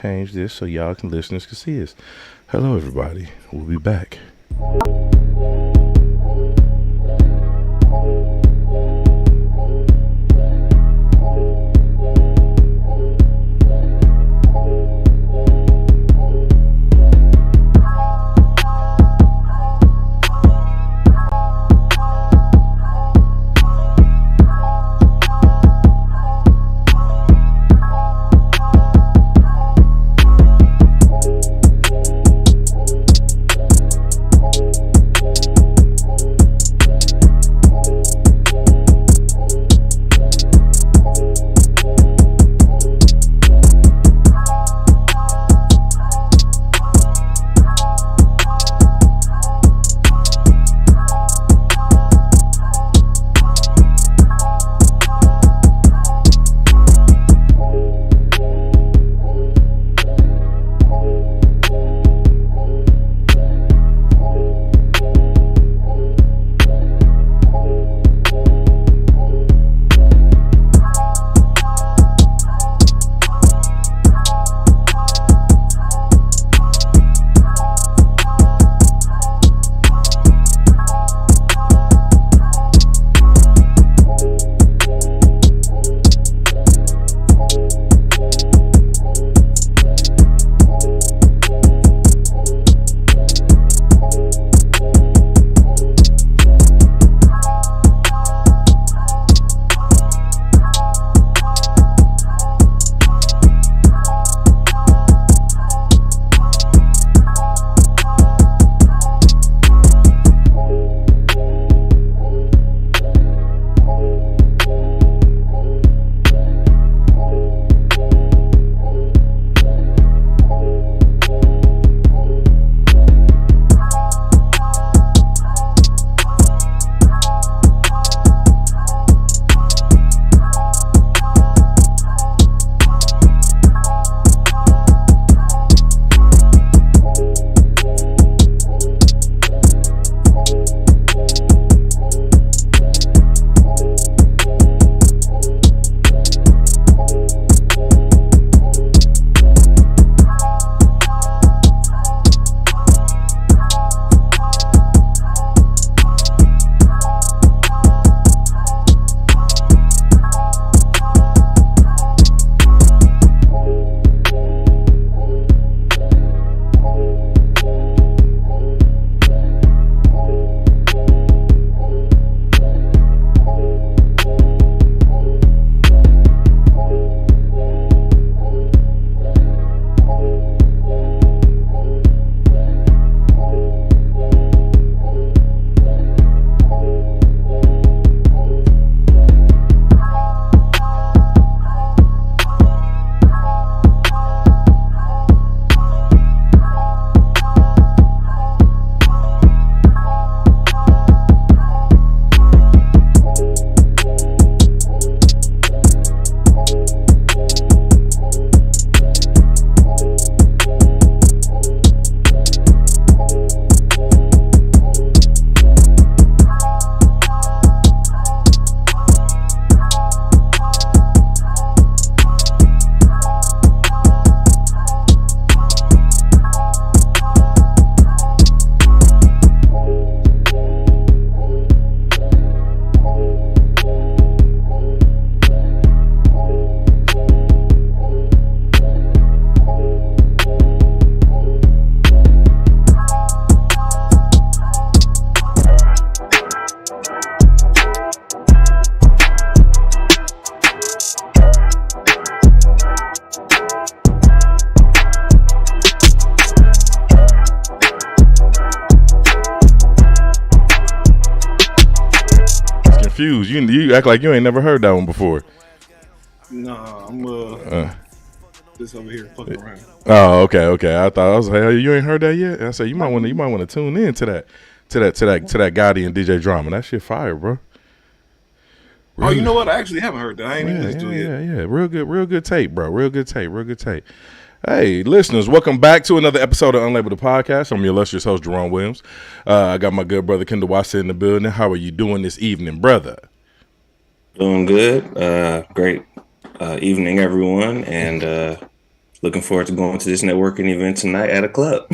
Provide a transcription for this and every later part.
change this so y'all listeners can see us. Hello, everybody. We'll be back. confused. You act like you ain't never heard that one before. Nah, I'm just over here fucking around. Oh, okay. I thought I was like, hey, you ain't heard that yet? And I said you might want to tune in to that Gotti and DJ Drama. That shit fire, bro. Oh, you know what? I actually haven't heard that. I ain't even listened to it yet. Yeah. Real good tape, bro. Real good tape. Hey, listeners, welcome back to another episode of Unlabeled Podcast. I'm your illustrious host, Jerome Williams. I got my good brother, Kendall Watson, in the building. How are you doing this evening, brother? Doing good. Great evening, everyone. And Looking forward to going to this networking event tonight at a club.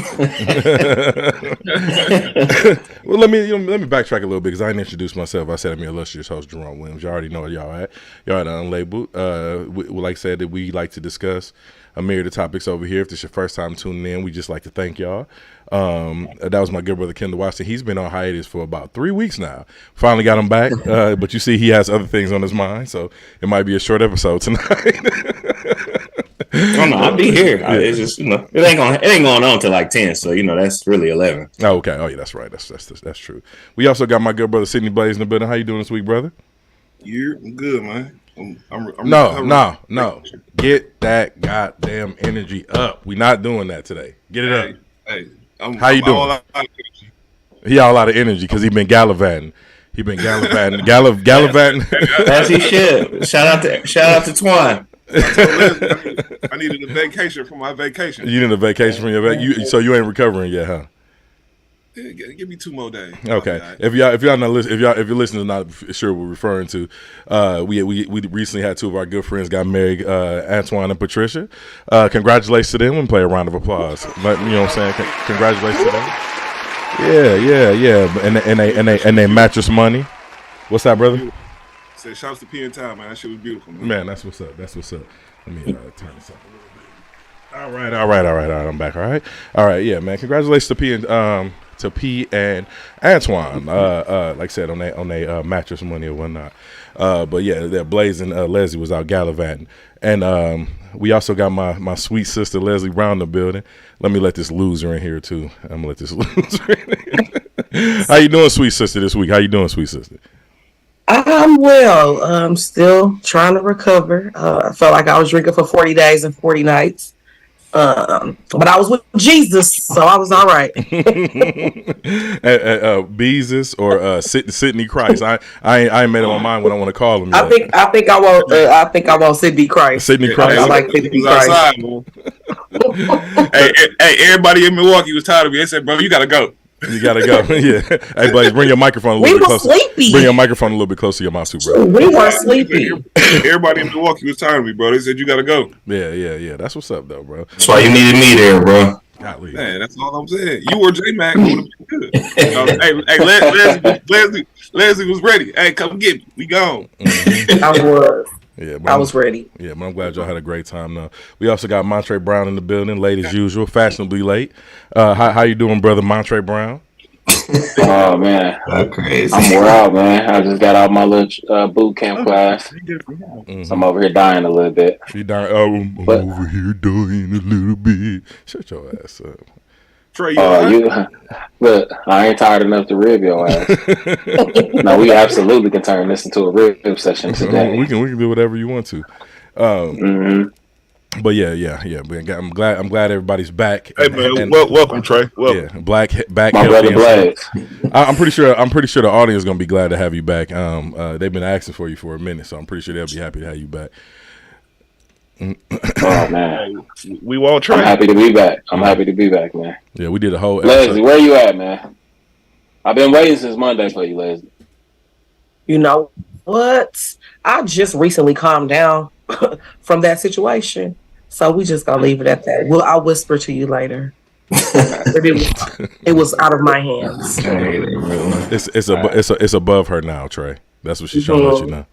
Well, let me backtrack a little bit because I didn't introduce myself. I said I'm your illustrious host, Jerome Williams. You already know where y'all at. Y'all at Unlabeled. Like I said, that we like to discuss a myriad of topics over here. If this is your first time tuning in, we just like to thank y'all. That was my good brother Kendall Watson. He's been on hiatus for about 3 weeks now. Finally got him back, but you see he has other things on his mind, so it might be a short episode tonight. Oh no, I'll be here. It's just it ain't going on until like 10, so that's really 11. Oh, okay. Oh yeah, that's right. That's true. We also got my good brother Sidney Blaze in the building. How you doing this week, brother? I'm good, man. I'm No. Get that goddamn energy up. We not doing that today. Get it up. Hey, how you doing? He all out of energy because he been gallivanting. Gallivanting. As he should. Shout out to Twine. I needed a vacation from my vacation. You need a vacation from your vacation, so you ain't recovering yet, huh? Yeah, give me 2 more days. Okay. If y'all not listen, if your listeners not sure what we're referring to, we recently had 2 of our good friends got married, Antoine and Patricia. Congratulations to them and play a round of applause. You know what I'm saying? Congratulations to them. Yeah. And they mattress money. What's that, brother? Say shouts to P and Time, man. That shit was beautiful, man. Man, that's what's up. Let me turn this up a little bit. All right. I'm back. All right. Yeah, man. Congratulations to P and Antoine. Like I said, on they mattress money or whatnot. But yeah, that Blaze and Leslie was out gallivanting, and we also got my sweet sister Leslie Brown in the building. Let me let this loser in here too. I'm gonna let this loser in here. How you doing, sweet sister? This week, how you doing, sweet sister? I'm well. I'm still trying to recover. I felt like I was drinking for 40 days and 40 nights. But I was with Jesus, so I was all right. Beezus or Sidney Christ. I ain't made up my mind what I want to call him. I think I want Sidney Christ. Sidney Christ. I like Sidney Christ. Hey, everybody in Milwaukee was tired of me. They said, "Bro, you gotta go." You gotta go. Yeah. Hey, Blaze, bring your microphone a little bit closer. Sleepy. Bring your microphone a little bit closer to your mouth, too, bro. We were sleepy. Everybody in Milwaukee was tired of me, bro. They said you gotta go. Yeah. That's what's up, though, bro. That's why you needed me there, bro. Golly. Man, that's all I'm saying. You or J Mac would have been good. Hey, Leslie was ready. Hey, come get me. We gone. Mm-hmm. I was. Yeah, I was ready. Yeah, but I'm glad y'all had a great time. Now we also got Montre Brown in the building, late as usual, fashionably late. How you doing, brother Montre Brown? Oh man, crazy. I'm wore out, man. I just got out my little boot camp class. Mm-hmm. So I'm over here dying a little bit. You dying? I'm over here dying a little bit. Shut your ass up. Trey, look, I ain't tired enough to rib your ass. No, we absolutely can turn this into a rib session today. We can do whatever you want to. But yeah. I'm glad everybody's back. Hey man, welcome Trey. Welcome. Yeah, back. My brother Blaze. I'm pretty sure the audience is gonna be glad to have you back. They've been asking for you for a minute, so I'm pretty sure they'll be happy to have you back. Oh man, we won't try. I'm happy to be back, man. Yeah, we did a whole episode. Leslie, where you at, man? I've been waiting since Monday for you, Leslie. You know what? I just recently calmed down from that situation, so we just gonna leave it at that. I'll whisper to you later. It was out of my hands. It's above her now, Trey. That's what she's trying to let you know.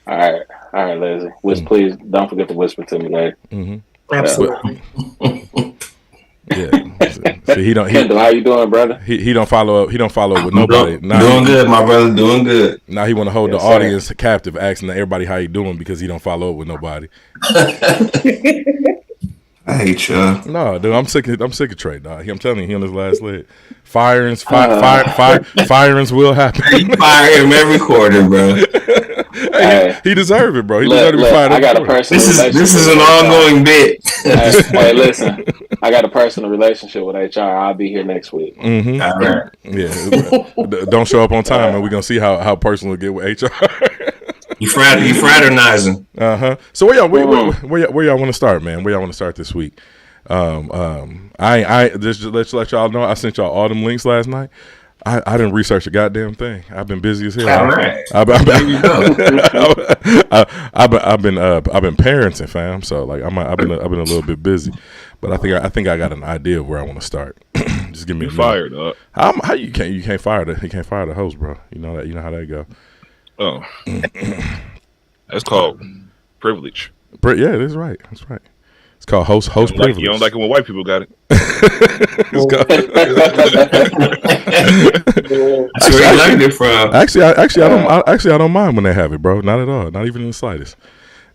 All right, Leslie. Please don't forget to whisper to me later. Mm-hmm. Absolutely. Yeah. See, Kendall, how you doing, brother? He don't follow up. He don't follow up with nobody. Doing good, my brother. Doing good. Now he want to hold the audience captive, asking everybody how you doing because he don't follow up with nobody. I hate you. No, dude, I'm sick of Trey, dog. I'm telling you, he on his last leg. Firings will happen. You fire him every quarter, bro. Hey, he deserved it, bro. He deserved to be fired. I got a personal This is an ongoing bit. Hey, listen, I got a personal relationship with HR. I'll be here next week. Mm-hmm. All right. Yeah. Don't show up on time, and we're gonna see how personal it get with HR. You fraternizing. So where y'all want to start, man? Where y'all want to start this week? I just let y'all know I sent y'all all them links last night. I didn't research a goddamn thing. I've been busy as hell. All right. I've been parenting, fam. So like I've been a little bit busy, but I think I got an idea of where I want to start. Just give me a minute. Fired up. How you can't fire the host, bro. You know how that go. Oh, that's called privilege. Yeah, that's right. It's called host privilege. You don't like it when white people got it. That's where you learned it from. Actually, I don't mind when they have it, bro. Not at all. Not even in the slightest.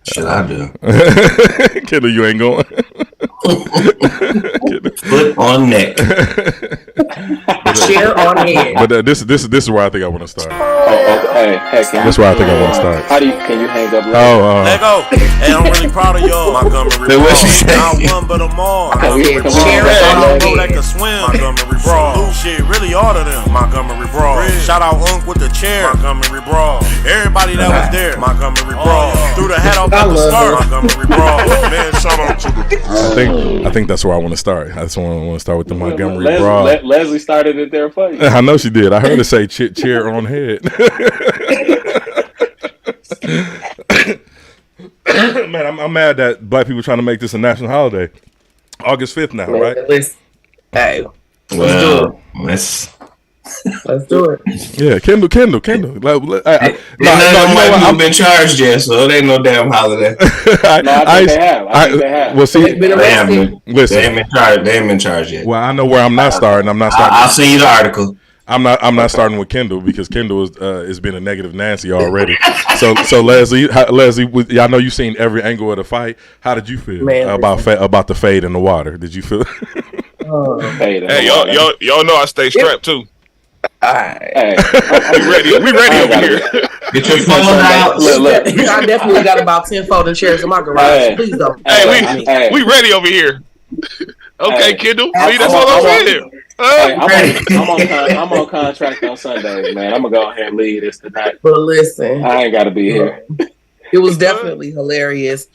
Shit, I do. Kendall, you ain't going. Foot on neck. Chair on head. But this is where I think I want to start. Hey, That's where I think I want to start. Can you hang up? Let go. Hey, I'm really proud of y'all. Montgomery What she Brawl. say? Not one, but them all. Chair I on don't know that head. can swim. Montgomery Brawl. Shit, really all of them. Montgomery Brawl. Shout out Unc with the chair. Montgomery Brawl. Everybody that was there. Montgomery Brawl. Threw the hat off at the start. Montgomery Brawl. Man, shout out to the. I think that's where I want to start. I just want to start with the Montgomery Leslie, Brawl. Leslie started it there for you. I know she did. I heard her say chair on head. Man, I'm mad that black people trying to make this a national holiday. August 5th now, right? Hey, Well, let's do it. Yeah, Kendall. I've been charged yet, so it ain't no damn holiday. I think they have. Well, see, Been arrested. listen. They ain't been charged yet. Well, I know where I'm not starting. I'll send you the article. I'm not starting with Kendall because Kendall has been a negative Nancy already. So Leslie, I know you've seen every angle of the fight. How did you feel about the fade in the water? Did you feel? Hey, y'all know I stay strapped too. Hey, We ready over here. Get your phone out. Look. I definitely got about 10 folding chairs in my garage. Hey. Please don't. Hey, we ready over here. Okay, Hey. Kendall. See, that's all I'm saying. Hey, I'm on contract on Sundays, man. I'm gonna go ahead and leave this tonight. But listen, I ain't gotta be here. it was definitely hilarious.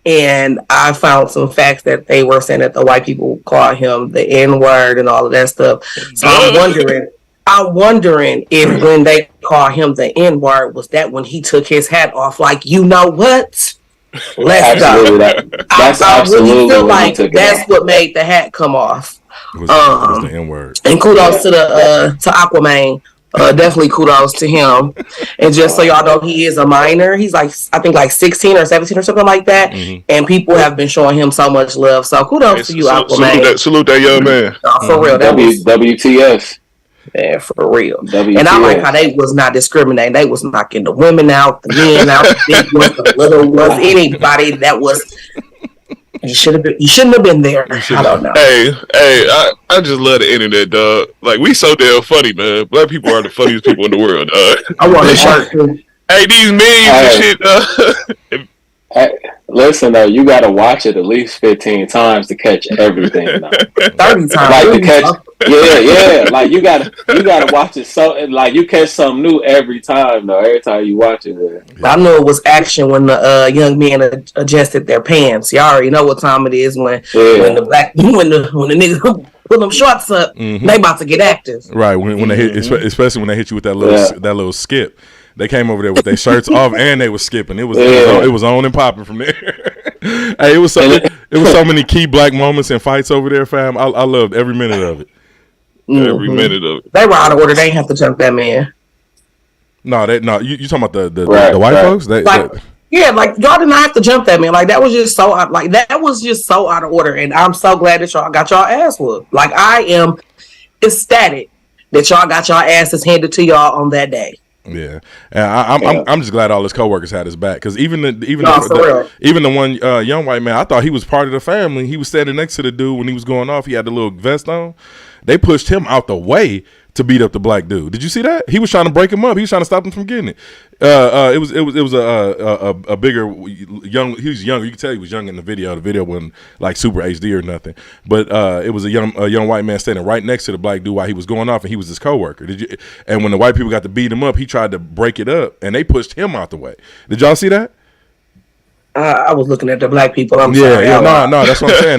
And I found some facts that they were saying that the white people called him the N-word and all of that stuff. So I'm wondering if when they call him the N-word, was that when he took his hat off? Like, you know what? Let's Absolutely, go. that's I absolutely really feel what he like took it that's off. what made the hat come off. It was the N word. And kudos to to Aquaman. Definitely kudos to him. And just so y'all know, he is a minor. He's like, I think like 16 or 17 or something like that. Mm-hmm. And people have been showing him so much love. So kudos to you, Aquaman. Salute that young man. For real. That was, WTF. yeah, for real. WTF. And I like how they was not discriminating. They was knocking the women out, the men out, the big ones, the little ones, anybody that was. You shouldn't have been there. I don't know. Hey, I just love the internet, dog. Like, we so damn funny, man. Black people are the funniest people in the world, dog. I want a shirt too. Hey, these memes and shit, Hey, listen though, you gotta watch it at least 15 times to catch everything. 30 times. Like to catch, yeah. Like you gotta watch it so like you catch something new every time though. Every time you watch it, man. I knew it was action when the young men adjusted their pants. Y'all already know what time it is when the niggas put them shorts up. Mm-hmm. They about to get active. Right when they hit, especially when they hit you with that little skip. They came over there with their shirts off and they was skipping. It was on and popping from there. Hey, it was so many key black moments and fights over there, fam. I loved every minute of it. every minute of it. They were out of order. They ain't have to jump that man. No, you talking about the white folks? Yeah, like y'all did not have to jump that man. Like that was just so out of order. And I'm so glad that y'all got y'all ass whooped. Like I am ecstatic that y'all got y'all asses handed to y'all on that day. Yeah, and I'm just glad all his coworkers had his back because even the one young white man, I thought he was part of the family. He was standing next to the dude when he was going off. He had the little vest on. They pushed him out the way to beat up the black dude. Did you see that? He was trying to break him up. He was trying to stop him from getting it. It was a bigger young. He was younger. You could tell he was young in the video. The video wasn't like super HD or nothing. But it was a young white man standing right next to the black dude while he was going off, and he was his coworker. And when the white people got to beat him up, he tried to break it up, and they pushed him out the way. Did y'all see that? I was looking at the black people. I'm sorry. No, that's what I'm saying.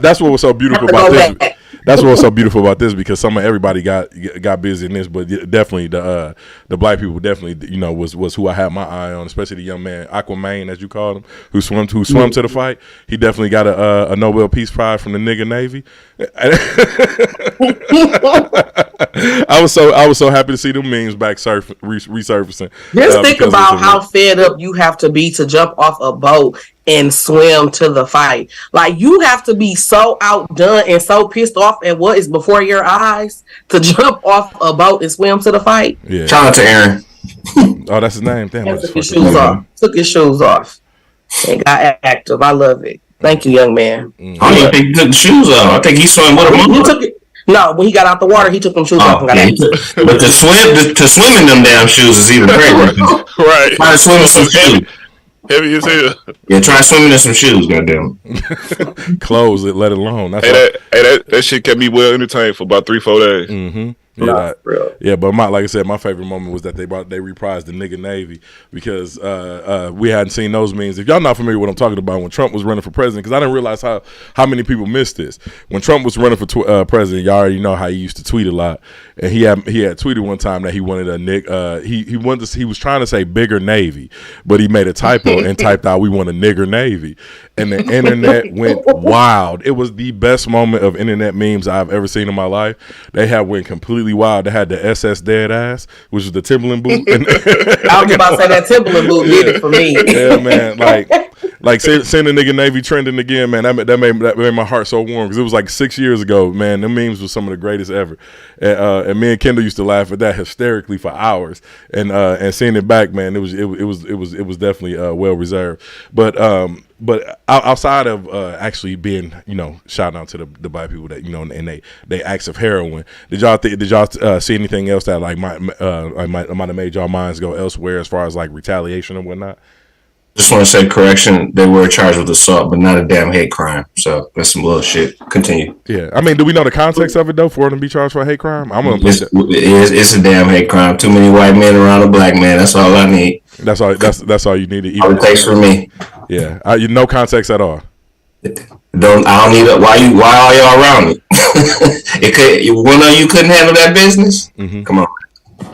That's what was so beautiful about this. that's what's so beautiful about this, because everybody got busy in this, but definitely the black people definitely was who I had my eye on, especially the young man Aquaman, as you called him, who swam to the fight. He definitely got a Nobel Peace Prize from the nigga Navy. I was so happy to see them memes back resurfacing. Just think about how fed up you have to be to jump off a boat and swim to the fight. Like, you have to be so outdone and so pissed off at what is before your eyes to jump off a boat and swim to the fight. Yeah. Shout out to Aaron. Oh, that's his name. Damn, Took his shoes off. Took his shoes off and got active. I love it. Thank you, young man. I don't even think he took the shoes off. I think he swam with him. He took it. No, when he got out the water, he took them shoes off and got active. But to swim in them damn shoes is even crazier. Right. Try to swim in some shoes. Heavy as hell. Yeah, try swimming in some shoes, goddamn. Close it, let it alone. That's That shit kept me well entertained for about 3-4 days. Mm-hmm. Yeah, but like I said, my favorite moment was that they reprised the nigga Navy, because we hadn't seen those memes. If y'all not familiar with what I'm talking about, when Trump was running for president, because I didn't realize how many people missed this. When Trump was running for president, y'all already know how he used to tweet a lot, and he had tweeted one time that he wanted a he was trying to say bigger Navy, but he made a typo and typed out, "We want a nigger Navy," and the internet went wild. It was the best moment of internet memes I've ever seen in my life. They went completely wild. They had the SS dead ass, which was the Timberland boot. I was about to say that Timberland boot did it for me. Yeah, man. Like seeing the nigga Navy trending again, man. That made my heart so warm, because it was like 6 years ago, man. Them memes was some of the greatest ever. And me and Kendall used to laugh at that hysterically for hours. And seeing it back, man, it was definitely well reserved. But outside of actually being, shouting out to the black people that, and they acts of heroin, did y'all see anything else that might have made y'all minds go elsewhere as far as like retaliation and whatnot? Just want to say, correction, they were charged with assault, but not a damn hate crime. So that's some little shit. Continue. Yeah, I mean, do we know the context of it though for them to be charged for a hate crime? It's a damn hate crime. Too many white men around a black man. That's all I need. That's all you need to all it takes for me. Yeah, no context at all. I don't need it. Why are y'all around me? One of you couldn't handle that business. Mm-hmm. Come on,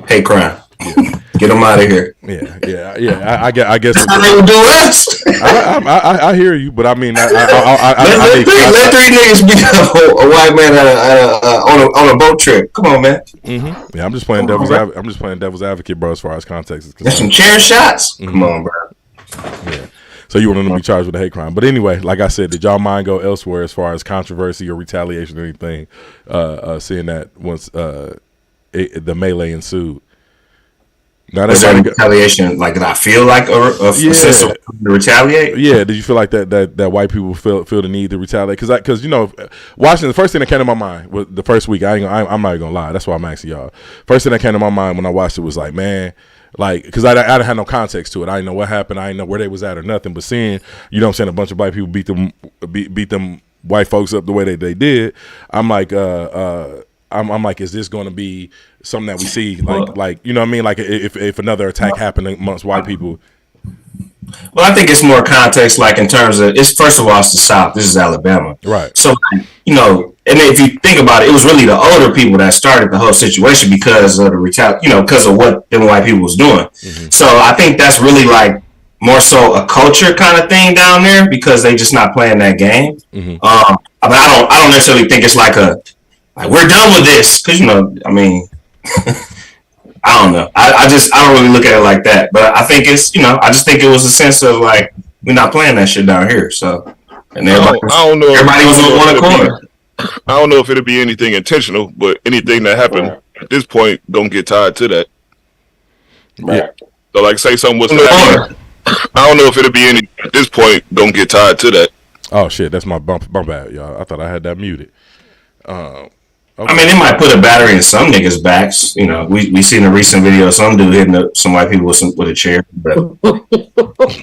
hate crime. Yeah. Get them out of here. Yeah. I guess that's how they would do us. I hear you, but I mean, let three niggas beat up a white man on a boat trip. Come on, man. Mm-hmm. Yeah, I'm just playing devil's advocate, bro. As far as context is concerned, that's some chair shots. Mm-hmm. Come on, bro. Yeah. So you want them to be charged with a hate crime, but anyway, like I said, did y'all mind go elsewhere as far as controversy or retaliation or anything? Seeing that once the melee ensued. Now was that retaliation? Like, did I feel like a sense of to retaliate? Yeah. Did you feel like that white people feel the need to retaliate? Because watching, the first thing that came to my mind was the first week. I'm not even gonna lie. That's why I'm asking y'all. First thing that came to my mind when I watched it was like, man, like, because I didn't have no context to it. I didn't know what happened. I didn't know where they was at or nothing. But seeing, I'm saying, a bunch of black people beat them white folks up the way they did, I'm like, I'm like, is this going to be something that we see, like you know what I mean? Like, if another attack happened amongst white people. Well, I think it's more context, like in terms of, it's first of all, it's the South. This is Alabama, right? So, and if you think about it, it was really the older people that started the whole situation because of the because of what them white people was doing. Mm-hmm. So I think that's really like more so a culture kind of thing down there, because they just not playing that game. Mm-hmm. But I don't necessarily think it's like we're done with this, because I mean. I don't know. I don't really look at it like that. But I think it's, I just think it was a sense of like, we're not playing that shit down here. So, and everybody was on one accord. I don't know if it'll be anything intentional, but anything that happened at this point don't get tied to that. Right. Yeah. So, like, say something was happening. I don't know if it'll be any at this point. Don't get tied to that. Oh shit, that's my bump out, y'all. I thought I had that muted. Okay. I mean, it might put a battery in some niggas' backs. We seen a recent video of some dude hitting up some white people with a chair. But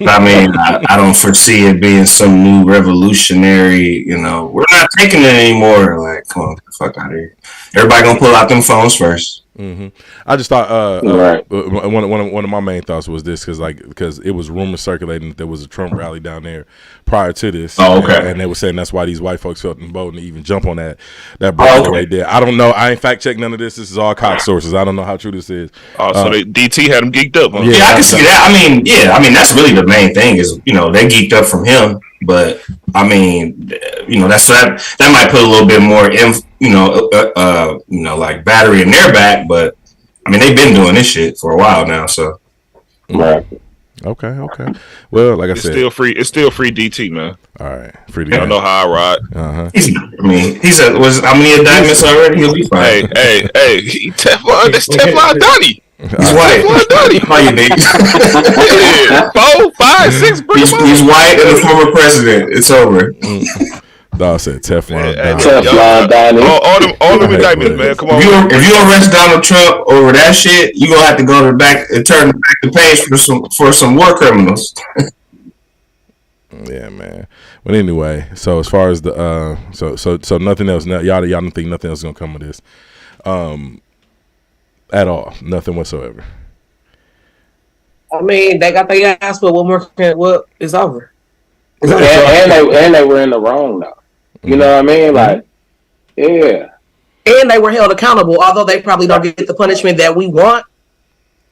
I mean, I don't foresee it being some new revolutionary. We're not taking it anymore. Like, come on, get the fuck out of here. Everybody gonna pull out them phones first. Mm-hmm. I just thought right. One of my main thoughts was this, because it was rumors circulating that there was a Trump rally down there, prior to this. Oh, okay. And they were saying that's why these white folks felt emboldened to even jump on that brother they did. I don't know. I ain't fact checked none of this. This is all cock sources. I don't know how true this is. So DT had him geeked up. Huh? Yeah, I can see that. I mean, that's really the main thing is, they geeked up from him. But I mean, that might put a little bit more, like battery in their back. But I mean, they've been doing this shit for a while now. So, right. Okay. Well, like I said, it's still free DT, man. All right, free DT. I don't know how I ride. He's how many indictments already? He'll be fine. Hey, Teflon. That's Teflon Donnie. He's white. How you niggas? 4, 5, 6. He's white and a former president. It's over. Dawg said Teflon. Teflon Donnie. All them indictments, man. Come on. If you arrest Donald Trump over that shit, you gonna have to go to the back and turn back the page for some war criminals. Yeah, man. But anyway, so as far as the so nothing else. Y'all don't think nothing else is gonna come of this, at all. Nothing whatsoever. I mean, they got their ass, but what is over? And they were in the wrong though. You know what I mean? Like, yeah. And they were held accountable, although they probably don't get the punishment that we want.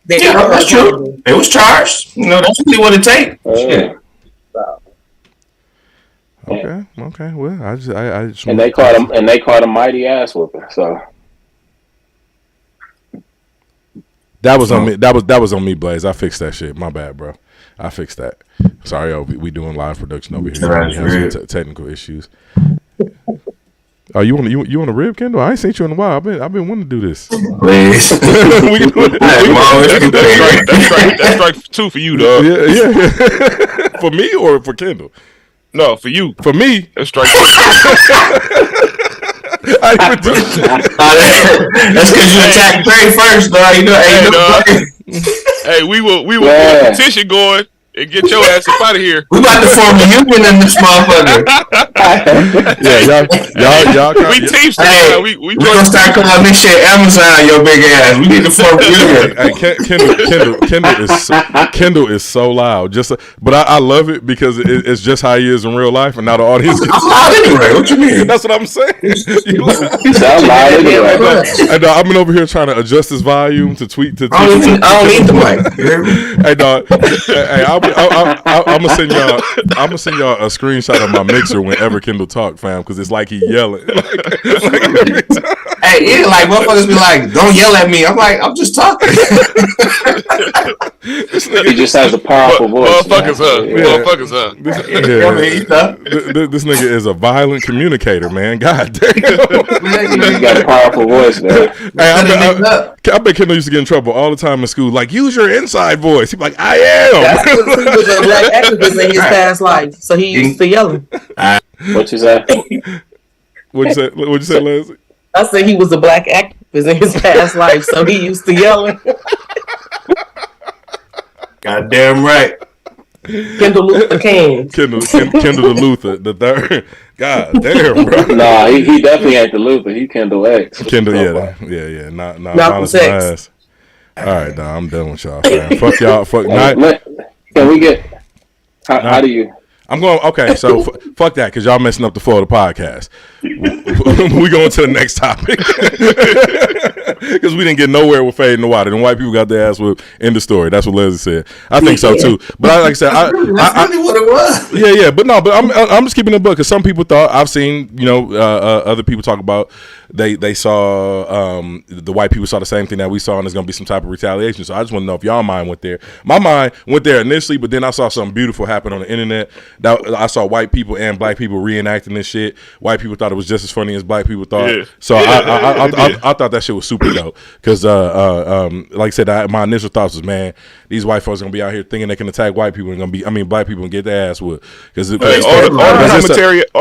That's true. It was charged. That's really what it takes. Yeah. Okay. Well, I just and they caught a mighty ass whooping. So that was on me. That was on me, Blaze. I fixed that shit. My bad, bro. I fixed that. Sorry, we doing live production over here. We have some technical issues. Oh, you want a rib, Kendall? I ain't seen you in a while. I've been wanting to do this. Please. That's strike 2 for you, dog. Yeah. For me or for Kendall? No, for you. For me, that's strike 2. I didn't even do that's because you attacked Trey first, dog. Hey, we will get a petition going and get your ass up out of here. We about to form a union in this motherfucker. y'all. We teach that. We gonna start calling this shit Amazon. Your big ass. We need to form a union. Kendall is so loud. But I love it because it's just how he is in real life, and now the audience. I'm loud anyway. What you mean? That's what I'm saying. You sound loud anyway. And I've been over here trying to adjust his volume to tweet to. I don't need the mic. Hey, dog. Hey, I'm gonna send y'all a screenshot of my mixer whenever Kendall talk, fam, because it's like he yelling. Hey, yeah, like motherfuckers be like, "Don't yell at me." I'm like, I'm just talking. He just has a powerful voice. Motherfuckers, This nigga is a violent communicator, man. God damn. He got a powerful voice, man. Hey, I bet Kendall used to get in trouble all the time in school. Like, use your inside voice. He'd be like, I am. That's because he was a black activist in his past life, so he used to yelling. What you say? What'd you say, Leslie? I said he was a black activist in his past life, so he used to yelling. Goddamn right. Kendall Luther King. Kendall the Luther, the third. God damn, bro. Nah, he definitely ain't the Luther. He Kendall X. Kendall, yeah. Not X. All right, nah, I'm done with y'all. Man. Fuck y'all. Fuck. Can we get? How do you? I'm going. Okay, so fuck that, because y'all messing up the flow of the podcast. We going to the next topic because we didn't get nowhere with Fade in the Water. And white people got their ass whipped. End of story. That's what Leslie said. I think so too. But like I said, that's really what it was. Yeah. But I'm just keeping it book because some people thought I've seen other people talk about they saw the white people saw the same thing that we saw, and there's gonna be some type of retaliation. So I just want to know if y'all mind went there. My mind went there initially, but then I saw something beautiful happen on the internet. That I saw white people and black people reenacting this shit. White people thought it was just as funny as black people thought. Yeah. So I thought that shit was super dope because like I said, my initial thoughts was, man, these white folks are gonna be out here thinking they can attack white people and black people and get their ass whooped because all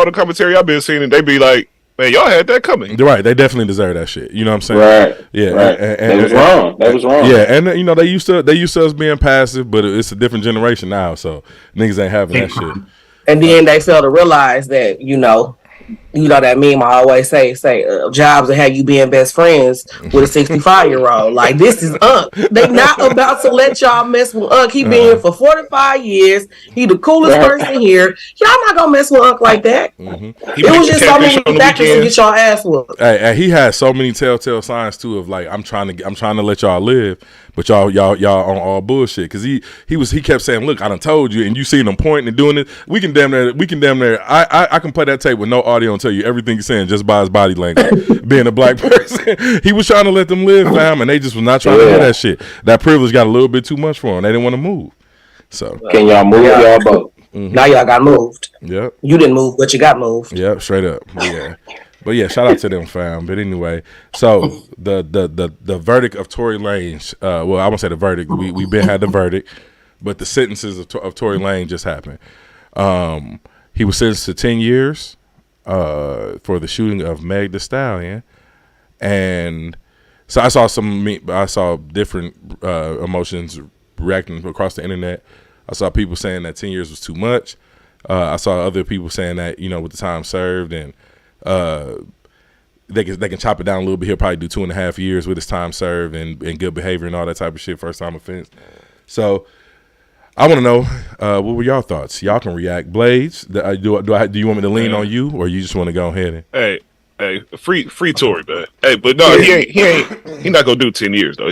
the commentary I've been seeing, and they be like, man, y'all had that coming. Right, they definitely deserve that shit. You know what I'm saying? Right. Yeah. Right. That was wrong. That was wrong. Yeah, and they used to us being passive, but it's a different generation now, so niggas ain't having that shit. And then they fail to realize that you know that meme I always say jobs will have you being best friends with a 65-year-old. Like, this is Unc. They not about to let y'all mess with Unc. He been here for 45 years. He the coolest person here. Y'all not gonna mess with Unc like that. It was just so many factors to get y'all ass whooped. Hey, he had so many telltale signs too of like, I'm trying to let y'all live, but y'all on all bullshit. Because he kept saying, look, I done told you, and you seen him pointing and doing it. We can damn near I can play that tape with no audio and tell you everything he's saying just by his body language. Being a black person, he was trying to let them live, fam, and they just was not trying to hear that shit. That privilege got a little bit too much for them. They didn't want to move. So can y'all move y'all boat? Now y'all got moved. Yep. You didn't move, but you got moved. Yep, straight up. Yeah. But yeah, shout out to them, fam. But anyway, so the verdict of Tory Lanez, well, I won't say the verdict. We been had the verdict, but the sentences of Tory Lanez just happened. He was sentenced to 10 years for the shooting of Meg Thee Stallion, and so I saw different emotions reacting across the internet. I saw people saying that 10 years was too much. I saw other people saying that, you know, with the time served and they can chop it down a little bit. He'll probably do 2.5 years with his time served and good behavior and all that type of shit, first time offense. So I want to know what were y'all thoughts? Y'all can react. Blades, do you want me to lean on you, or you just want to go ahead and Hey, free Tory, man. Hey, but no, he not gonna do 10 years though.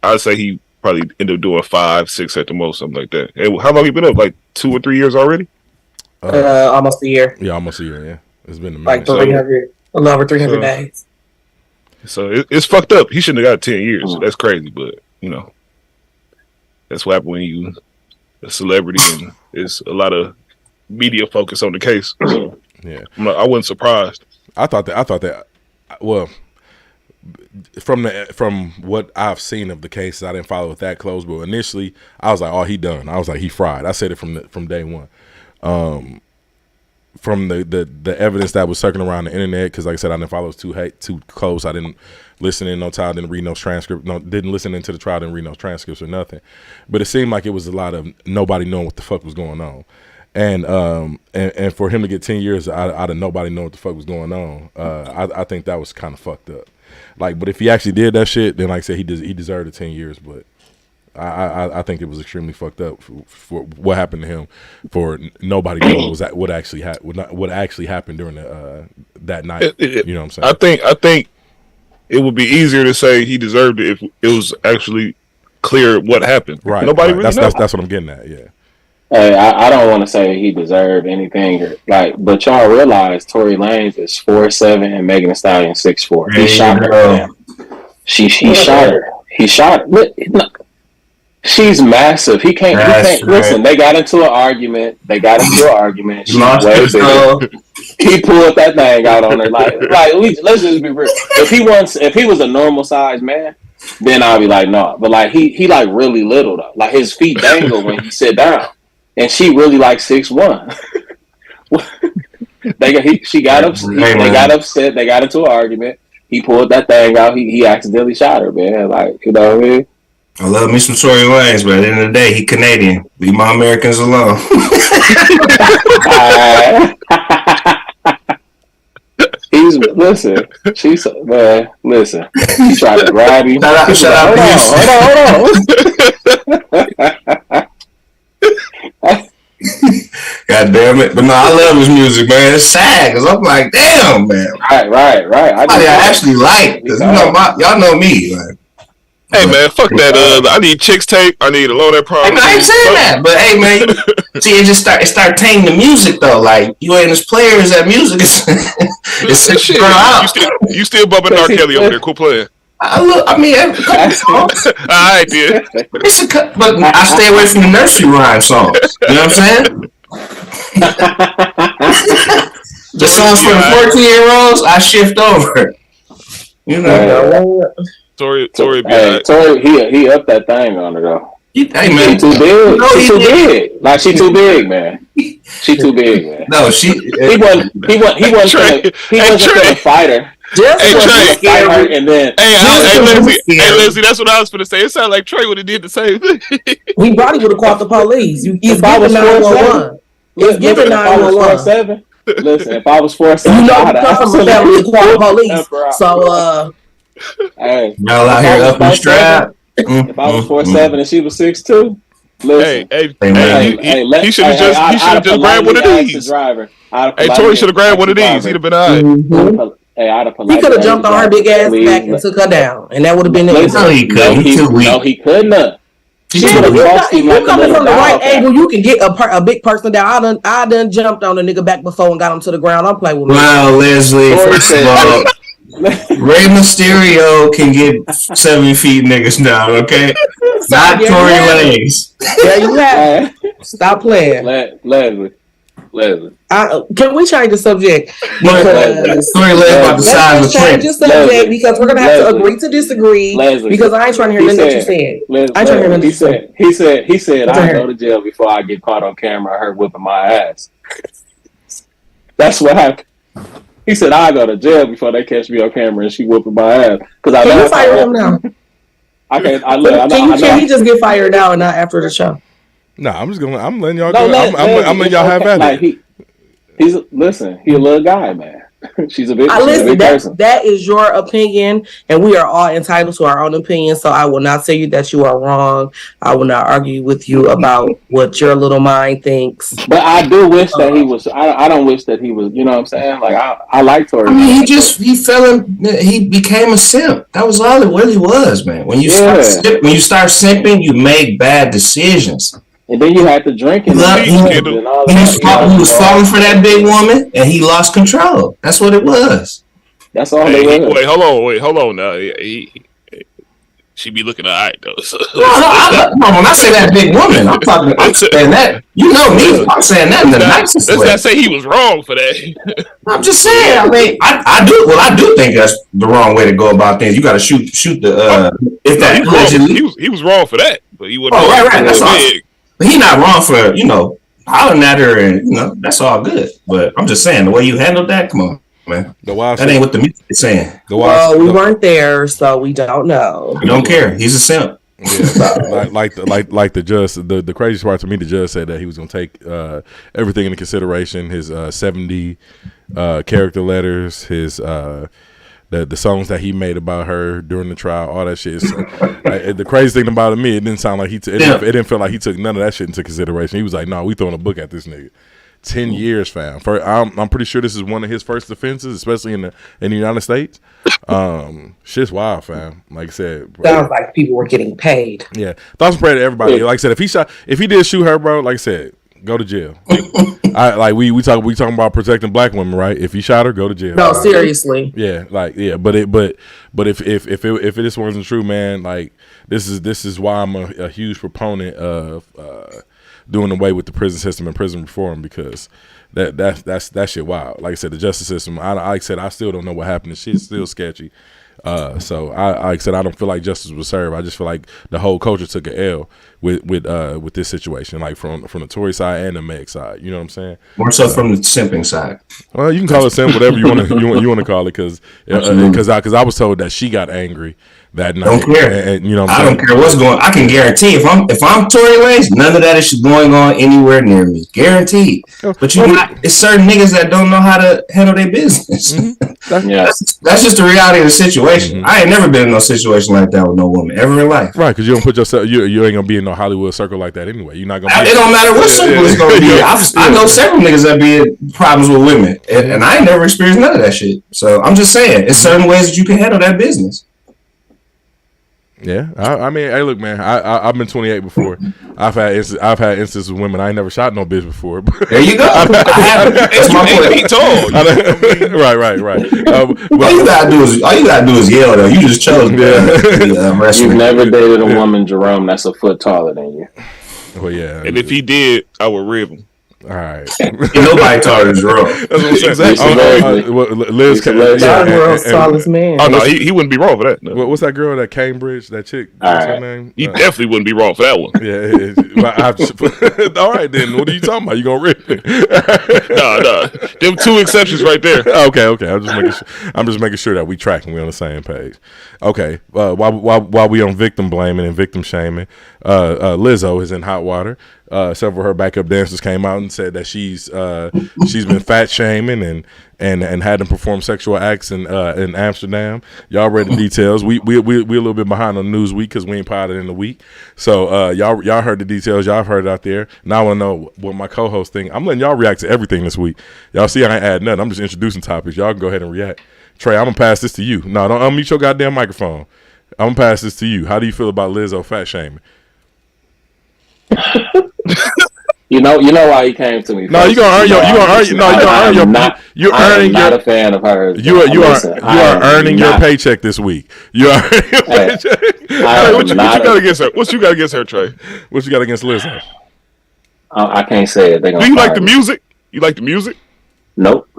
I'd say he probably end up doing 5, 6 at the most, something like that. Hey, how long he been up? Like 2 or 3 years already? Almost a year. Yeah, almost a year. Yeah, it's been a minute. Like 300, a little over 300 days. So it's fucked up. He shouldn't have got 10 years. So that's crazy, but you know, that's what happens when you a celebrity and it's a lot of media focus on the case. So yeah, I wasn't surprised. I thought that. Well, from what I've seen of the cases, I didn't follow it that close, but initially I was like, "Oh, he done." I was like, "He fried." I said it from day one. From the evidence that was circling around the internet, because like I said, I didn't follow it too close. I didn't listen in no trial, didn't read no transcript, didn't listen into the trial, didn't read no transcripts or nothing. But it seemed like it was a lot of nobody knowing what the fuck was going on. And for him to get 10 years out of nobody knowing what the fuck was going on, I think that was kind of fucked up. Like, but if he actually did that shit, then like I said, he deserved the 10 years. But I think it was extremely fucked up for what happened to him. For nobody knowing what actually happened during that night. You know what I'm saying? I think it would be easier to say he deserved it if it was actually clear what happened. Right. Nobody really knows. That's what I'm getting at. Yeah. Hey, I don't want to say he deserved anything, but y'all realize Tory Lanez is 4'7" and Megan Thee Stallion 6'4". He shot her. Man. She shot her. He shot her. No, she's massive. He can't listen. They got into an argument. She's way bigger. He pulled that thing out on her. Let's just be real. If he was a normal sized man, then I'll be like, no. But like he like really little though. Like his feet dangle when he sit down. And she really like 6'1". She got upset. They got upset. They got into an argument. He pulled that thing out. He accidentally shot her, man. Like, you know what I mean? I love me some Tory Lanez, but at the end of the day, he Canadian. Leave my Americans alone. Listen. He tried to grab you. Hold on. God damn it. But no, I love his music, man. It's sad because I'm like, damn, man. Right. I actually like because y'all know me. Like, hey, man, fuck that. I need Chicks tape. I need Alone That Problem. I ain't saying that, but hey, man, see, it start tainting the music though. Like you ain't as players at music. It's shit. You still bumping R. Kelly over there? Cool playing. Every couple songs. I did. But I stay away from the nursery rhyme songs. You know what I'm saying? The songs for the 14-year-olds, I shift over. You know. Tory, he upped that thing on her though. Hey man, she too big. She too big. Like she too big, man. She too big, man. No, he wasn't a fighter. And then Leslie, that's what I was gonna say. It sounded like Trey would have did the same thing. He probably would have called the police. He's giving 911. He's giving 911. Listen, if I was 4'7", You know, I'd we come from a family of quad police. So, hey, Y'all out here up in strap. if I was 4'7" and she was 6'2", listen. He should have just grabbed one of these. Hey, Tori should have grabbed one of these. He'd have been all right. Hey, he could have jumped on her big ass back and took her down, and that would have been it. No, he couldn't. No, he couldn't. If you coming from the right angle, you can get a big person down. I done jumped on a nigga back before and got him to the ground. I'm playing with me. Well, Leslie, first of all, Rey Mysterio can get 7 feet niggas down, okay? Not Tory Lanez. There you have it. Stop playing. Leslie. Can we change the subject? Because Tory Lanez about the size of change the subject because we're gonna have to agree to disagree. Because I ain't trying to hear nothing that you said. I ain't trying to hear nothing you said. He said I go to jail before I get caught on camera. Her whipping my ass. That's what happened. He said I go to jail before they catch me on camera and she whipping my ass. Can you fire him now? Can he just get fired now and not after the show? No, I'm letting y'all go. I'm letting y'all have at it. He a little guy, man. She's a big person. That is your opinion, and we are all entitled to our own opinion. So I will not say that you are wrong. I will not argue with you about what your little mind thinks. But I do wish that he was. I don't wish that he was. You know what I'm saying? Like I like Tory. I mean, he became a simp. That was all it really was, man. When you start simping, you make bad decisions. And then you had to drink and he was falling for that big woman, and he lost control. That's what it was. That's all they were. Wait, hold on now. She be looking all right though. So. No, when I say that big woman, I'm saying that. You know me. I'm saying that in the nicest way. Let's not say he was wrong for that. I'm just saying. I mean, I do think that's the wrong way to go about things. You got to shoot the. If that he was wrong for that, but he wasn't. Oh, right. That's all. But he's not wrong for, hollering at her and, that's all good. But I'm just saying, the way you handled that, come on, man. That ain't what the music is saying. Well, we weren't there, so we don't know. We don't care. He's a simp. Yeah, like the judge. The craziest part to me, the judge said that he was going to take everything into consideration. His 70 character letters, his the songs that he made about her during the trial, all that shit. So, the crazy thing about it, it didn't sound like it didn't feel like he took none of that shit into consideration. He was like, "No, we throwing a book at this nigga." 10 years, fam. I'm pretty sure this is one of his first offenses, especially in the United States. Shit's wild, fam. Like I said, sounds like people were getting paid. Yeah, thoughts and prayers to everybody. Like I said, if he did shoot her, bro, like I said, go to jail. We talking about protecting black women, right? If he shot her, go to jail. No, seriously. Yeah, but if this wasn't true, man, like this is why I'm a huge proponent of doing away with the prison system and prison reform, because that shit wild. Like I said, the justice system. I still don't know what happened. The shit's still sketchy. So I don't feel like justice was served. I just feel like the whole culture took an L with this situation, like from the Tory side and the Meg side. You know what I'm saying? More so from the simping side. Well, you can call it simp, whatever you want to call it, because I was told that she got angry that night. Don't care. And you know, I don't care what's going on. I can guarantee if I'm Tory Lanez, none of that is going on anywhere near me. Guaranteed. But it's certain niggas that don't know how to handle their business. Mm-hmm. That's just the reality of the situation. Mm-hmm. I ain't never been in no situation like that with no woman ever in life. Right, because you don't put yourself. You ain't gonna be in no Hollywood circle like that anyway. You're not gonna. It don't matter what circle it's gonna be. I know several niggas that be in problems with women, and I ain't never experienced none of that shit. So I'm just saying, it's certain ways that you can handle that business. Yeah, I mean, hey, look, man, I've been 28 before. I've had instances with women. I ain't never shot no bitch before. There you go. That's my point. Right. All you gotta do is yell. Though you just chose. You've never dated a woman, Jerome, that's a foot taller than you. Well, yeah. And if he did, I would rib him. All right. Nobody taller than Jerome. That's what I'm saying. Exactly. Liz, tallest man. Oh no, he wouldn't be wrong for that. No. What's that girl that Cambridge? That chick? What's her name? He definitely wouldn't be wrong for that one. Yeah. All right then. What are you talking about? You gonna rip me? No. Them two exceptions right there. Okay. I'm just making sure that we tracking. We on the same page. Okay. While we on victim blaming and victim shaming, Lizzo is in hot water. several of her backup dancers came out and said that she's been fat shaming and had them perform sexual acts in Amsterdam. Y'all read the details. We a little bit behind on Newsweek because we ain't potted in the week. So y'all heard the details. Y'all heard it out there. Now I want to know what my co-host think. I'm letting y'all react to everything this week. Y'all see I ain't add nothing. I'm just introducing topics. Y'all can go ahead and react. Trey, I'm gonna pass this to you. No, don't unmute your goddamn microphone. I'm gonna pass this to you. How do you feel about Lizzo fat shaming? You know why he came to me. No, you gonna earn your. You're earning not your. a fan of hers. You are earning your paycheck this week. You are earning your paycheck. What you got against her? What you got against her, Trey? What you got against Lizzo? I can't say it. Do you like the music? You like the music? Nope.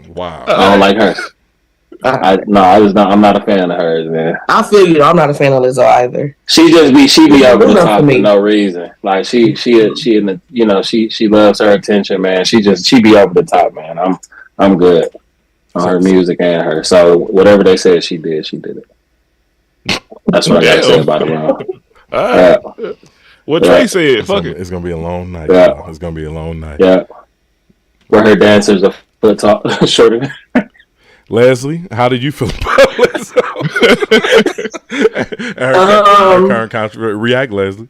Wow. I don't like her. I'm not a fan of hers, man. I feel you. I'm not a fan of Lizzo either. She be over the top for no reason. Like she in the she loves her attention, man. She be over the top, man. I'm good on her music and her. So whatever they said she did it. That's what I gotta say about it, man. All right. What Trey said, fuck it. It's gonna be a long night. Yeah. It's gonna be a long night. Yeah. Where her dancers are foot tall, shorter than her. Leslie, how did you feel about Lizzo? her current controversy. React, Leslie.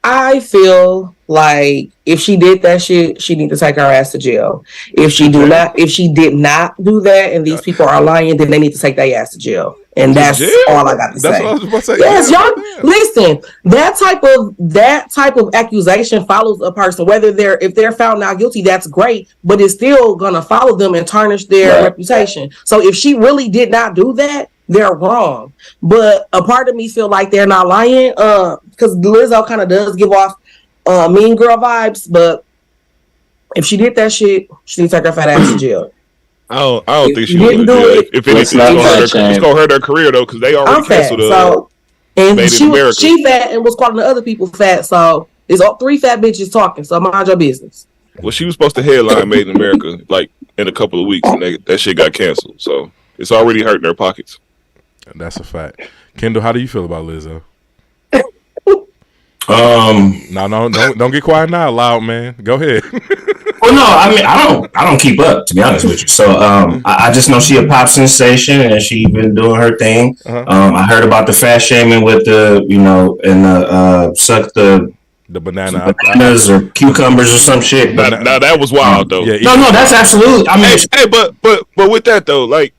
I feel like if she did that shit, she need to take her ass to jail. If she did not do that, and these people are lying, then they need to take their ass to jail. And that's all I got to say. That's what I was about to say. Yes, y'all. Listen, that type of accusation follows a person. Whether if they're found not guilty, that's great, but it's still gonna follow them and tarnish their reputation. So if she really did not do that, they're wrong. But a part of me feel like they're not lying, because Lizzo kind of does give off mean girl vibes. But if she did that shit, she needs to take her fat ass to jail. I don't think she would do it. If anything, it's gonna hurt her career though, because they already canceled her. And she fat and was calling the other people fat. So it's all 3 fat bitches talking. So mind your business. Well, she was supposed to headline Made in America like in a couple of weeks, and that shit got canceled. So it's already hurting their pockets. That's a fact. Kendall, how do you feel about Lizzo? No, don't get quiet now, loud man. Go ahead. Well, no, I mean, I don't keep up, to be honest with you. So, I just know she a pop sensation and she been doing her thing. I heard about the fat shaming with suck the bananas or cucumbers or some shit. Now that was wild though. Yeah, no, that's absolutely. I mean, but with that though, like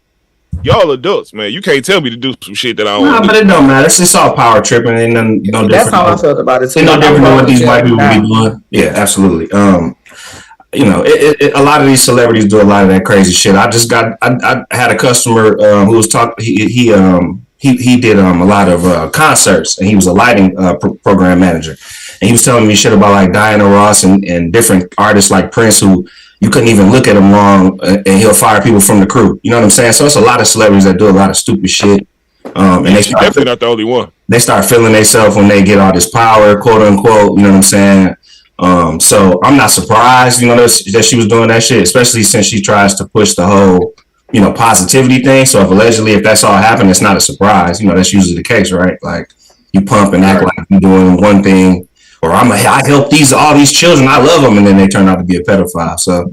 y'all adults, man, you can't tell me to do some shit that I don't. Nah, but it don't matter. It's just all power tripping and no different. That's how I felt about it. It's no different than what these white people be doing. Yeah, absolutely. A lot of these celebrities do a lot of that crazy shit. I had a customer who was talking. He did a lot of concerts, and he was a lighting program manager. And he was telling me shit about like Diana Ross and different artists like Prince, who you couldn't even look at him long, and he'll fire people from the crew. You know what I'm saying? So it's a lot of celebrities that do a lot of stupid shit. And she's definitely not the only one. They start feeling themselves when they get all this power, quote unquote. You know what I'm saying? So I'm not surprised, that she was doing that shit, especially since she tries to push the whole, positivity thing. So if that's all happened, it's not a surprise. That's usually the case, right? Like you pump and act like you're doing one thing, or I help all these children, I love them, and then they turn out to be a pedophile. So,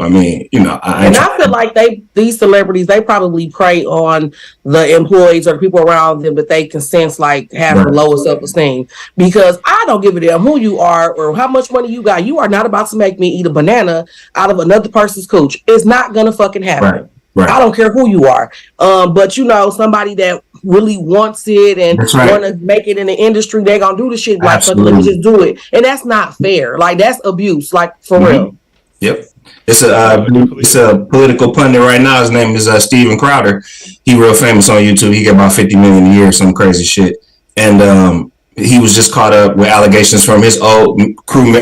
I mean, I feel like these celebrities, they probably prey on the employees or the people around them that they can sense like have the lowest self-esteem. Because I don't give a damn who you are or how much money you got. You are not about to make me eat a banana out of another person's cooch. It's not gonna fucking happen. Right. I don't care who you are. But somebody that really wants it and want to make it in the industry, they're gonna do the shit like, fuck, let me just do it. And that's not fair. Like, that's abuse, like, for real. Yep. It's a political pundit right now. His name is Steven Crowder. He real famous on YouTube. He get about 50 million a year, some crazy shit. And he was just caught up with allegations from his old crew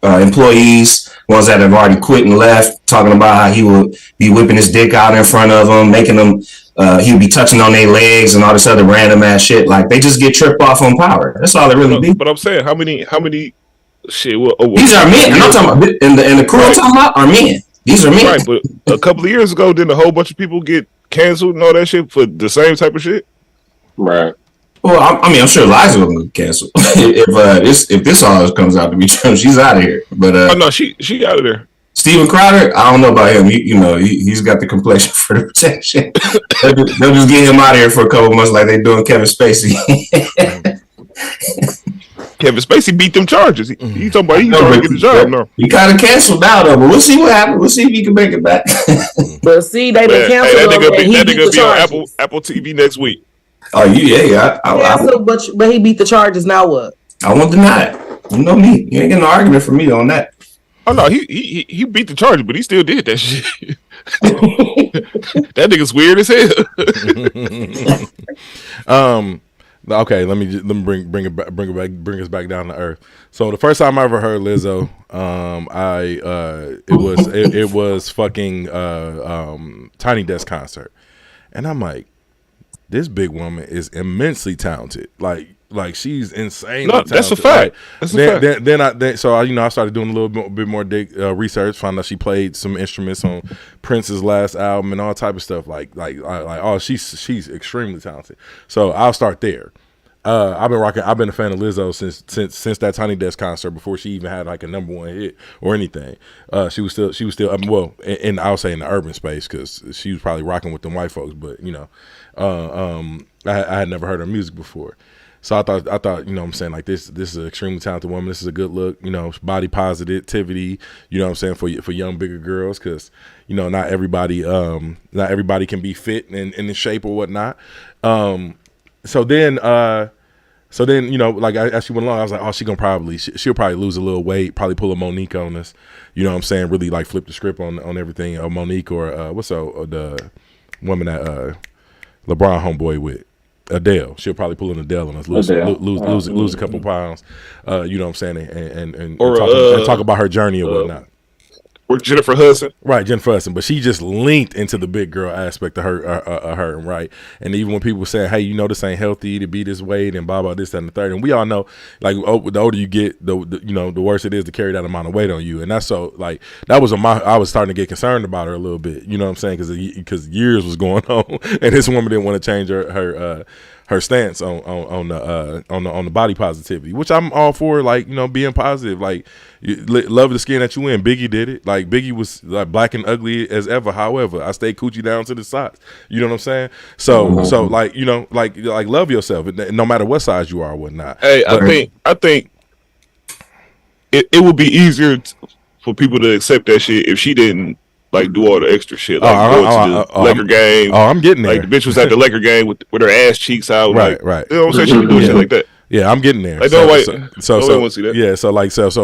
employees, ones that have already quit and left, talking about how he would be whipping his dick out in front of them, making them, he would be touching on their legs and all this other random ass shit. Like, they just get tripped off on power. That's all it really be. But I'm saying, how many shit? These are men. And I'm talking about, and the crew I'm talking about are men. These are men. Right, but a couple of years ago, didn't a whole bunch of people get canceled and all that shit for the same type of shit? Right. Well, I mean, I'm sure Liza will get canceled if this all comes out to be true. She's out of here. But oh no, she out of there. Steven Crowder, I don't know about him. He's got the complexion for the protection. They'll just get him out of here for a couple months, like they doing Kevin Spacey. Kevin Spacey beat them charges. He talking about he's trying to get the job now. He kind of canceled now, though. But we'll see what happens. We'll see if he can make it back. But see, they been canceled. That nigga be on Apple TV next week. Oh, yeah. But he beat the charges. Now what? I won't deny it. You know me. You ain't getting no argument from me on that. Oh no, he beat the charges, but he still did that shit. That nigga's weird as hell. Okay, let me bring us back down to earth. So the first time I ever heard Lizzo, it was fucking Tiny Desk concert, and I'm like, this big woman is immensely talented. Like she's insane. No, that's a fact. Then I started doing a little bit more research. Found out she played some instruments on Prince's last album and all type of stuff. She's extremely talented. So I'll start there. I've been a fan of Lizzo since that Tiny Desk concert, before she even had like a #1 hit or anything. She was still I'll say in the urban space, because she was probably rocking with them white folks. But I had never heard her music before. So I thought, you know what I'm saying, like this is an extremely talented woman. This is a good look, body positivity, you know what I'm saying, for young, bigger girls, because, not everybody can be fit and in shape or whatnot. So then, as she went along, I was like, oh, she'll probably lose a little weight, probably pull a Monique on us, you know what I'm saying, really like flip the script on everything, or Monique, or the woman that LeBron homeboy with. Adele, she'll probably pull an Adele on us, lose a couple pounds, you know what I'm saying, and talk about her journey or whatnot. Or Jennifer Hudson, right? Jennifer Hudson, but she just leaned into the big girl aspect of her, right? And even when people were saying, "Hey, this ain't healthy to be this weight," and blah blah this, that, and the third, and we all know, like, the older you get, the worse it is to carry that amount of weight on you, and that's so like that was I was starting to get concerned about her a little bit, you know what I'm saying, because years was going on, and this woman didn't want to change her stance on the body positivity, which I'm all for, like, being positive, like, love the skin that you in. Biggie did it. Like, Biggie was like black and ugly as ever. However, I stayed coochie down to the socks. You know what I'm saying? So like, like love yourself, no matter what size you are or whatnot. Hey, I think it would be easier for people to accept that shit if she didn't like do all the extra shit, like going to the Laker game. Oh, I'm getting there. Like, the bitch was at the Laker game with her ass cheeks out. Right. You know what I'm saying? She was doing shit like that. Yeah, I'm getting there. Like, so want to see that. Yeah, so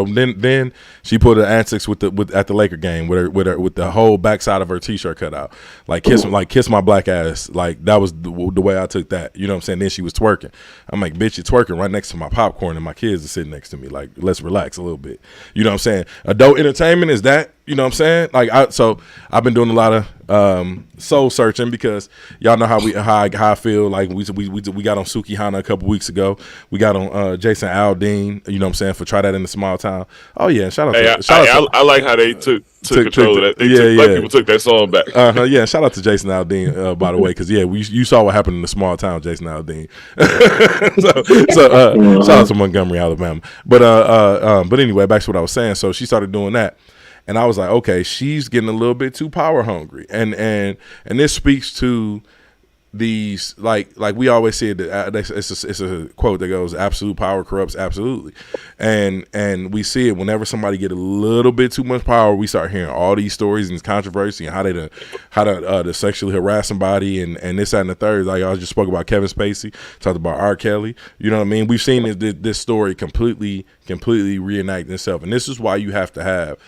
then she put her antics at the Laker game with the whole backside of her t-shirt cut out, like kiss my black ass, like that was the way I took that. You know what I'm saying? Then she was twerking. I'm like, bitch, you're twerking right next to my popcorn and my kids are sitting next to me. Like, let's relax a little bit. You know what I'm saying? Adult entertainment is that. You know what I'm saying? Like, I've been doing a lot of soul searching, because y'all know how I feel. Like, we got on Suki Hana a couple weeks ago. We got on Jason Aldean. You know what I'm saying, for Try That in the Small Town. Oh yeah, shout out. I like how they took control of that. Black people took that song back. Yeah, shout out to Jason Aldean, by the way, because you saw what happened in the small town, Jason Aldean. so shout out to Montgomery, Alabama. But anyway, back to what I was saying. So she started doing that. And I was like, okay, she's getting a little bit too power hungry, and this speaks to these, like we always say that it's a quote that goes, "Absolute power corrupts absolutely," and we see it whenever somebody get a little bit too much power. We start hearing all these stories and controversy and how to sexually harass somebody and this, that, and the third. Like, I just spoke about Kevin Spacey, talked about R. Kelly. You know what I mean? We've seen this story completely reenact itself, and this is why you have to have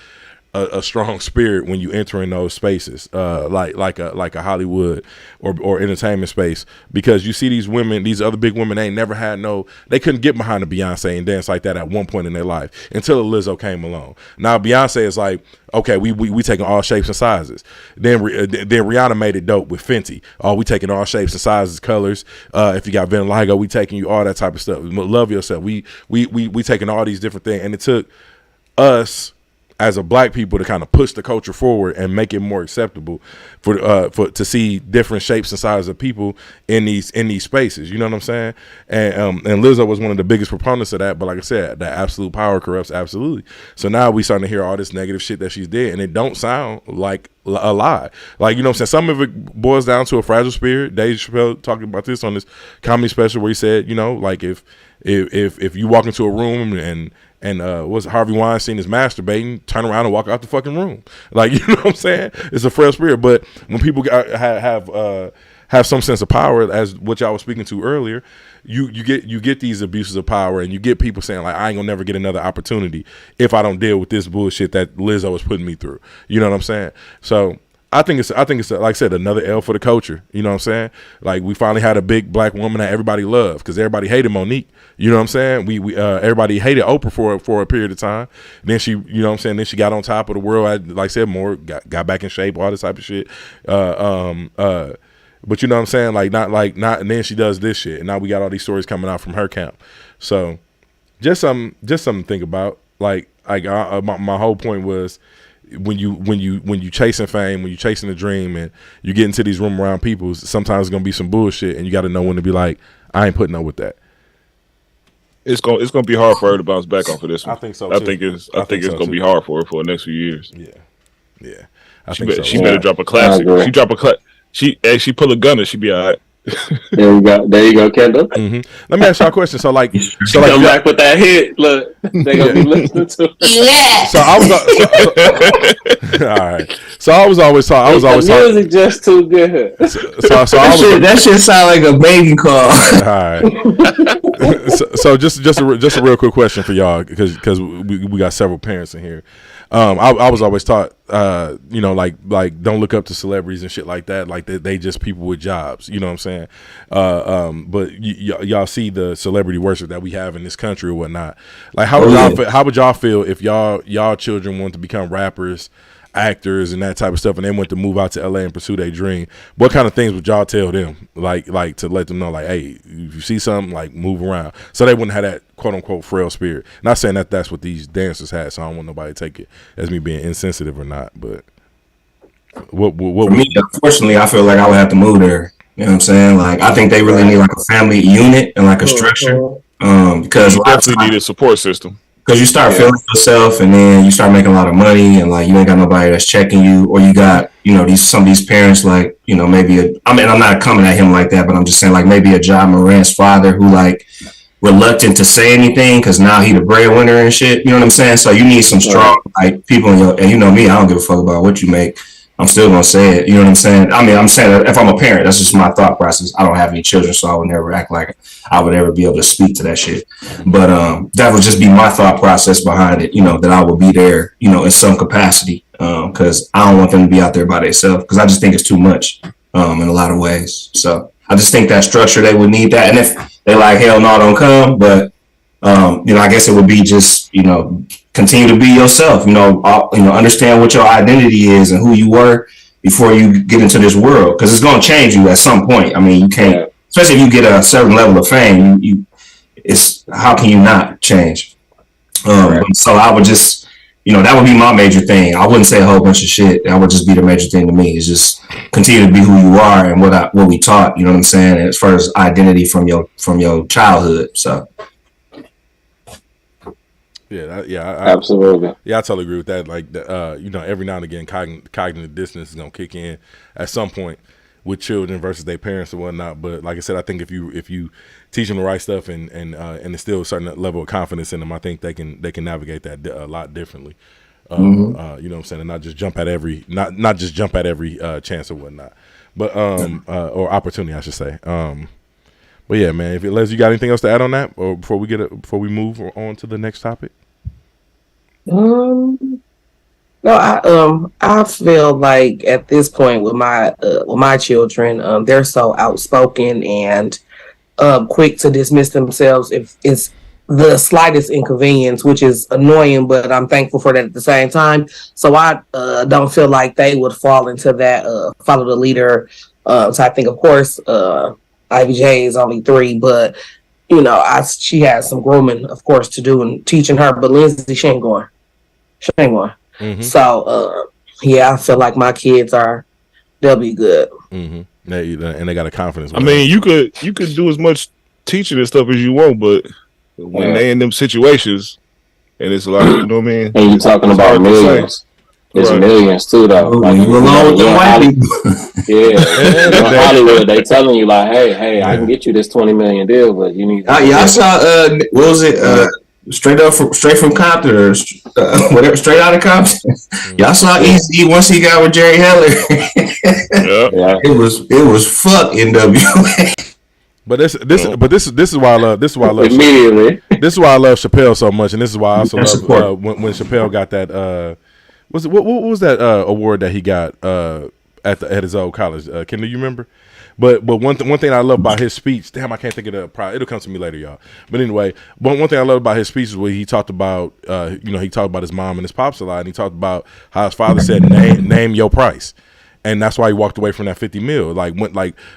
a strong spirit when you enter in those spaces, like a Hollywood or entertainment space, because you see these women, these other big women, they couldn't get behind a Beyonce and dance like that at one point in their life until a Lizzo came along. Now Beyonce is like, okay, we taking all shapes and sizes. Then Rihanna made it dope with Fenty. Oh, we taking all shapes and sizes, colors. If you got vitiligo, we taking you all that type of stuff. Love yourself. We taking all these different things, and it took us as a black people to kind of push the culture forward and make it more acceptable for to see different shapes and sizes of people in these spaces. You know what I'm saying? And Lizzo was one of the biggest proponents of that. But like I said, that absolute power corrupts absolutely. So now we starting to hear all this negative shit that she's did, and it don't sound like a lie. Like, you know what I'm saying? Some of it boils down to a fragile spirit. Dave Chappelle talking about this on this comedy special where he said, you know, like if you walk into a room and was Harvey Weinstein is masturbating, turn around and walk out the fucking room. Like, you know what I'm saying? It's a frail spirit. But when people have some sense of power, as what y'all was speaking to earlier, you get these abuses of power, and you get people saying like, I ain't gonna never get another opportunity if I don't deal with this bullshit that Lizzo was putting me through. You know what I'm saying? So I think it's like I said, another L for the culture. You know what I'm saying? Like, we finally had a big black woman that everybody loved, because everybody hated Monique. You know what I'm saying? We everybody hated Oprah for a period of time. Then she, you know what I'm saying? Then she got on top of the world. Like I said, more got back in shape, all this type of shit. But you know what I'm saying? Like not, and then she does this shit, and now we got all these stories coming out from her camp. So just something to think about. Like my whole point was, when you chasing fame, when you chasing a dream, and you get into these room around people, sometimes it's gonna be some bullshit, and you got to know when to be like, I ain't putting up with that. It's gonna be hard for her to bounce back off of this one. I think so. I too. think it's gonna too. be hard for her for the next few years. Yeah. She better drop a classic. She drop a she pull a gunner, she be all right. There you go, Kendall. Mm-hmm. Let me ask y'all a question. So like come back with that hit. Look, they gonna be listening to it. Yeah. So I was all right. So I was always taught. The music just too good. That shit sound like a baby call. All right. so just a real quick question for y'all, because we got several parents in here. I was always taught, you know, like don't look up to celebrities and shit like that. Like they just people with jobs. You know what I'm saying? But y'all see the celebrity worship that we have in this country or whatnot. Like how would y'all feel if y'all children want to become rappers, actors, and that type of stuff, and they want to move out to LA and pursue their dream? What kind of things would y'all tell them? Like to let them know, like, hey, if you see something, like, move around, so they wouldn't have that quote unquote frail spirit. Not saying that that's what these dancers had, so I don't want nobody to take it as me being insensitive or not. But what for me, unfortunately, I feel like I would have to move there. You know what I'm saying? Like, I think they really need like a family unit and like a structure. Because you definitely need a support system. Because you start feeling yourself, and then you start making a lot of money, and like you ain't got nobody that's checking you, or you got, you know, some of these parents, like, you know, maybe I'm not coming at him like that, but I'm just saying, like, maybe a Ja Morant's father who like reluctant to say anything because now he the breadwinner and shit. You know what I'm saying? So you need some strong like people in your, and you know me, I don't give a fuck about what you make. I'm still gonna say it. You know what I'm saying? I mean, I'm saying that if I'm a parent, that's just my thought process. I don't have any children, so I would never act like I would ever be able to speak to that shit. But that would just be my thought process behind it. You know, that I will be there, you know, in some capacity, because I don't want them to be out there by themselves, because I just think it's too much in a lot of ways. So I just think that structure, they would need that. And if they like, hell no, don't come, but you know, I guess it would be just, you know, continue to be yourself, you know, understand what your identity is and who you were before you get into this world, because it's going to change you at some point. I mean, you can't, especially if you get a certain level of fame, it's how can you not change? So I would just, you know, that would be my major thing. I wouldn't say a whole bunch of shit. That would just be the major thing to me, is just continue to be who you are and what we taught, you know what I'm saying, as far as identity from your childhood. So. Absolutely. I totally agree with that. Like, you know, every now and again, cognitive dissonance is gonna kick in at some point with children versus their parents and whatnot. But like I said, I think if you teach them the right stuff and instill a certain level of confidence in them, I think they can navigate that a lot differently. You know what I'm saying, and not just jump at every chance or whatnot, but or opportunity, I should say. But yeah, man. If Les, you got anything else to add on that, or before we move on to the next topic? No, I feel like at this point with my children, they're so outspoken and quick to dismiss themselves if it's the slightest inconvenience, which is annoying, but I'm thankful for that at the same time. So I don't feel like they would fall into that follow the leader type thing. Of course, Ivy J is only 3, but you know, she has some grooming, of course, to do and teaching her. But Lindsay, she ain't going. So, yeah, I feel like my kids they'll be good. And they got a confidence. I mean, you could do as much teaching and stuff as you want, but when they in them situations, and it's like, you know what I mean? And you're talking about millions. It's millions too, though. Like, you alone with the white people. In Hollywood, they telling you like, hey, I can get you this $20 million deal, but you need. Y'all saw what was it? Straight from Compton or whatever, straight out of Compton. Y'all saw Eazy once he got with Jerry Heller. It was fuck NWA. But this is why I love immediately. This is why I love Chappelle so much, and this is why I also love when Chappelle got that what was that award that he got at his old college? Ken, do you remember? But one thing I love about his speech, damn, I can't think of the it'll come to me later, y'all. But anyway, one thing I love about his speech is where he talked about he talked about his mom and his pops a lot, and he talked about how his father said name your price. And that's why he walked away from that 50 mil. Like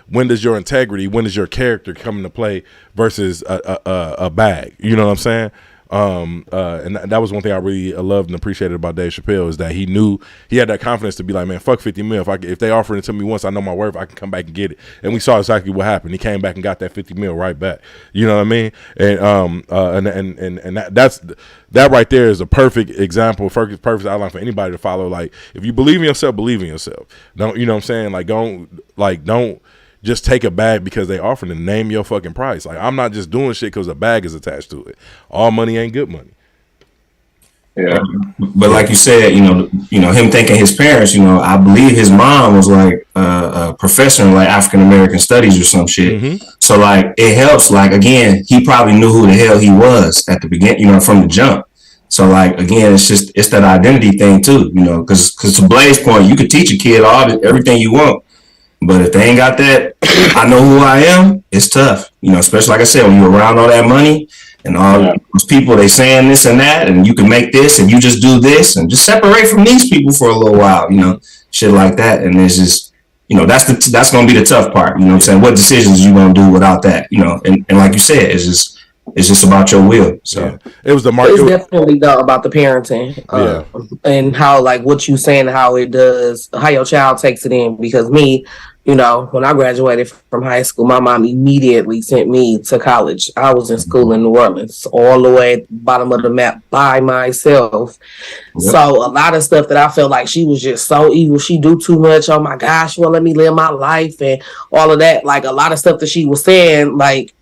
when does your integrity, when does your character come into play versus a bag? You know what I'm saying? And that was one thing I really loved and appreciated about Dave Chappelle, is that he knew he had that confidence to be like, man, fuck 50 mil. If they offer it to me once, I know my worth, I can come back and get it. And we saw exactly what happened. He came back and got that 50 mil right back. You know what I mean? And that right there is a perfect example, perfect outline for anybody to follow. Like, if you believe in yourself, believe in yourself. Don't, you know what I'm saying? Don't just take a bag because they offer to name your fucking price. Like, I'm not just doing shit because a bag is attached to it. All money ain't good money. Yeah, but like you said, him thanking his parents. I believe his mom was like a professor in like African American studies or some shit. So like it helps. Like again, he probably knew who the hell he was at the beginning. From the jump. So like again, it's that identity thing too. Because to Blaze's point, you could teach a kid everything you want, but if they ain't got that, I know who I am. It's tough. Especially like I said, when you're around all that money. And all those people, they saying this and that, and you can make this, and you just do this, and just separate from these people for a little while, shit like that. And it's just, that's going to be the tough part. You know what I'm saying? What decisions you going to do without that? And like you said, it's just about your will. So it was It's definitely about the parenting, and how like what you saying, how it does, how your child takes it in. Because me, when I graduated from high school, my mom immediately sent me to college. I was in school in New Orleans, all the way at the bottom of the map by myself. Yep. So a lot of stuff that I felt like she was just so evil. She do too much. Oh my gosh, she won't let me live my life and all of that. Like a lot of stuff that she was saying, like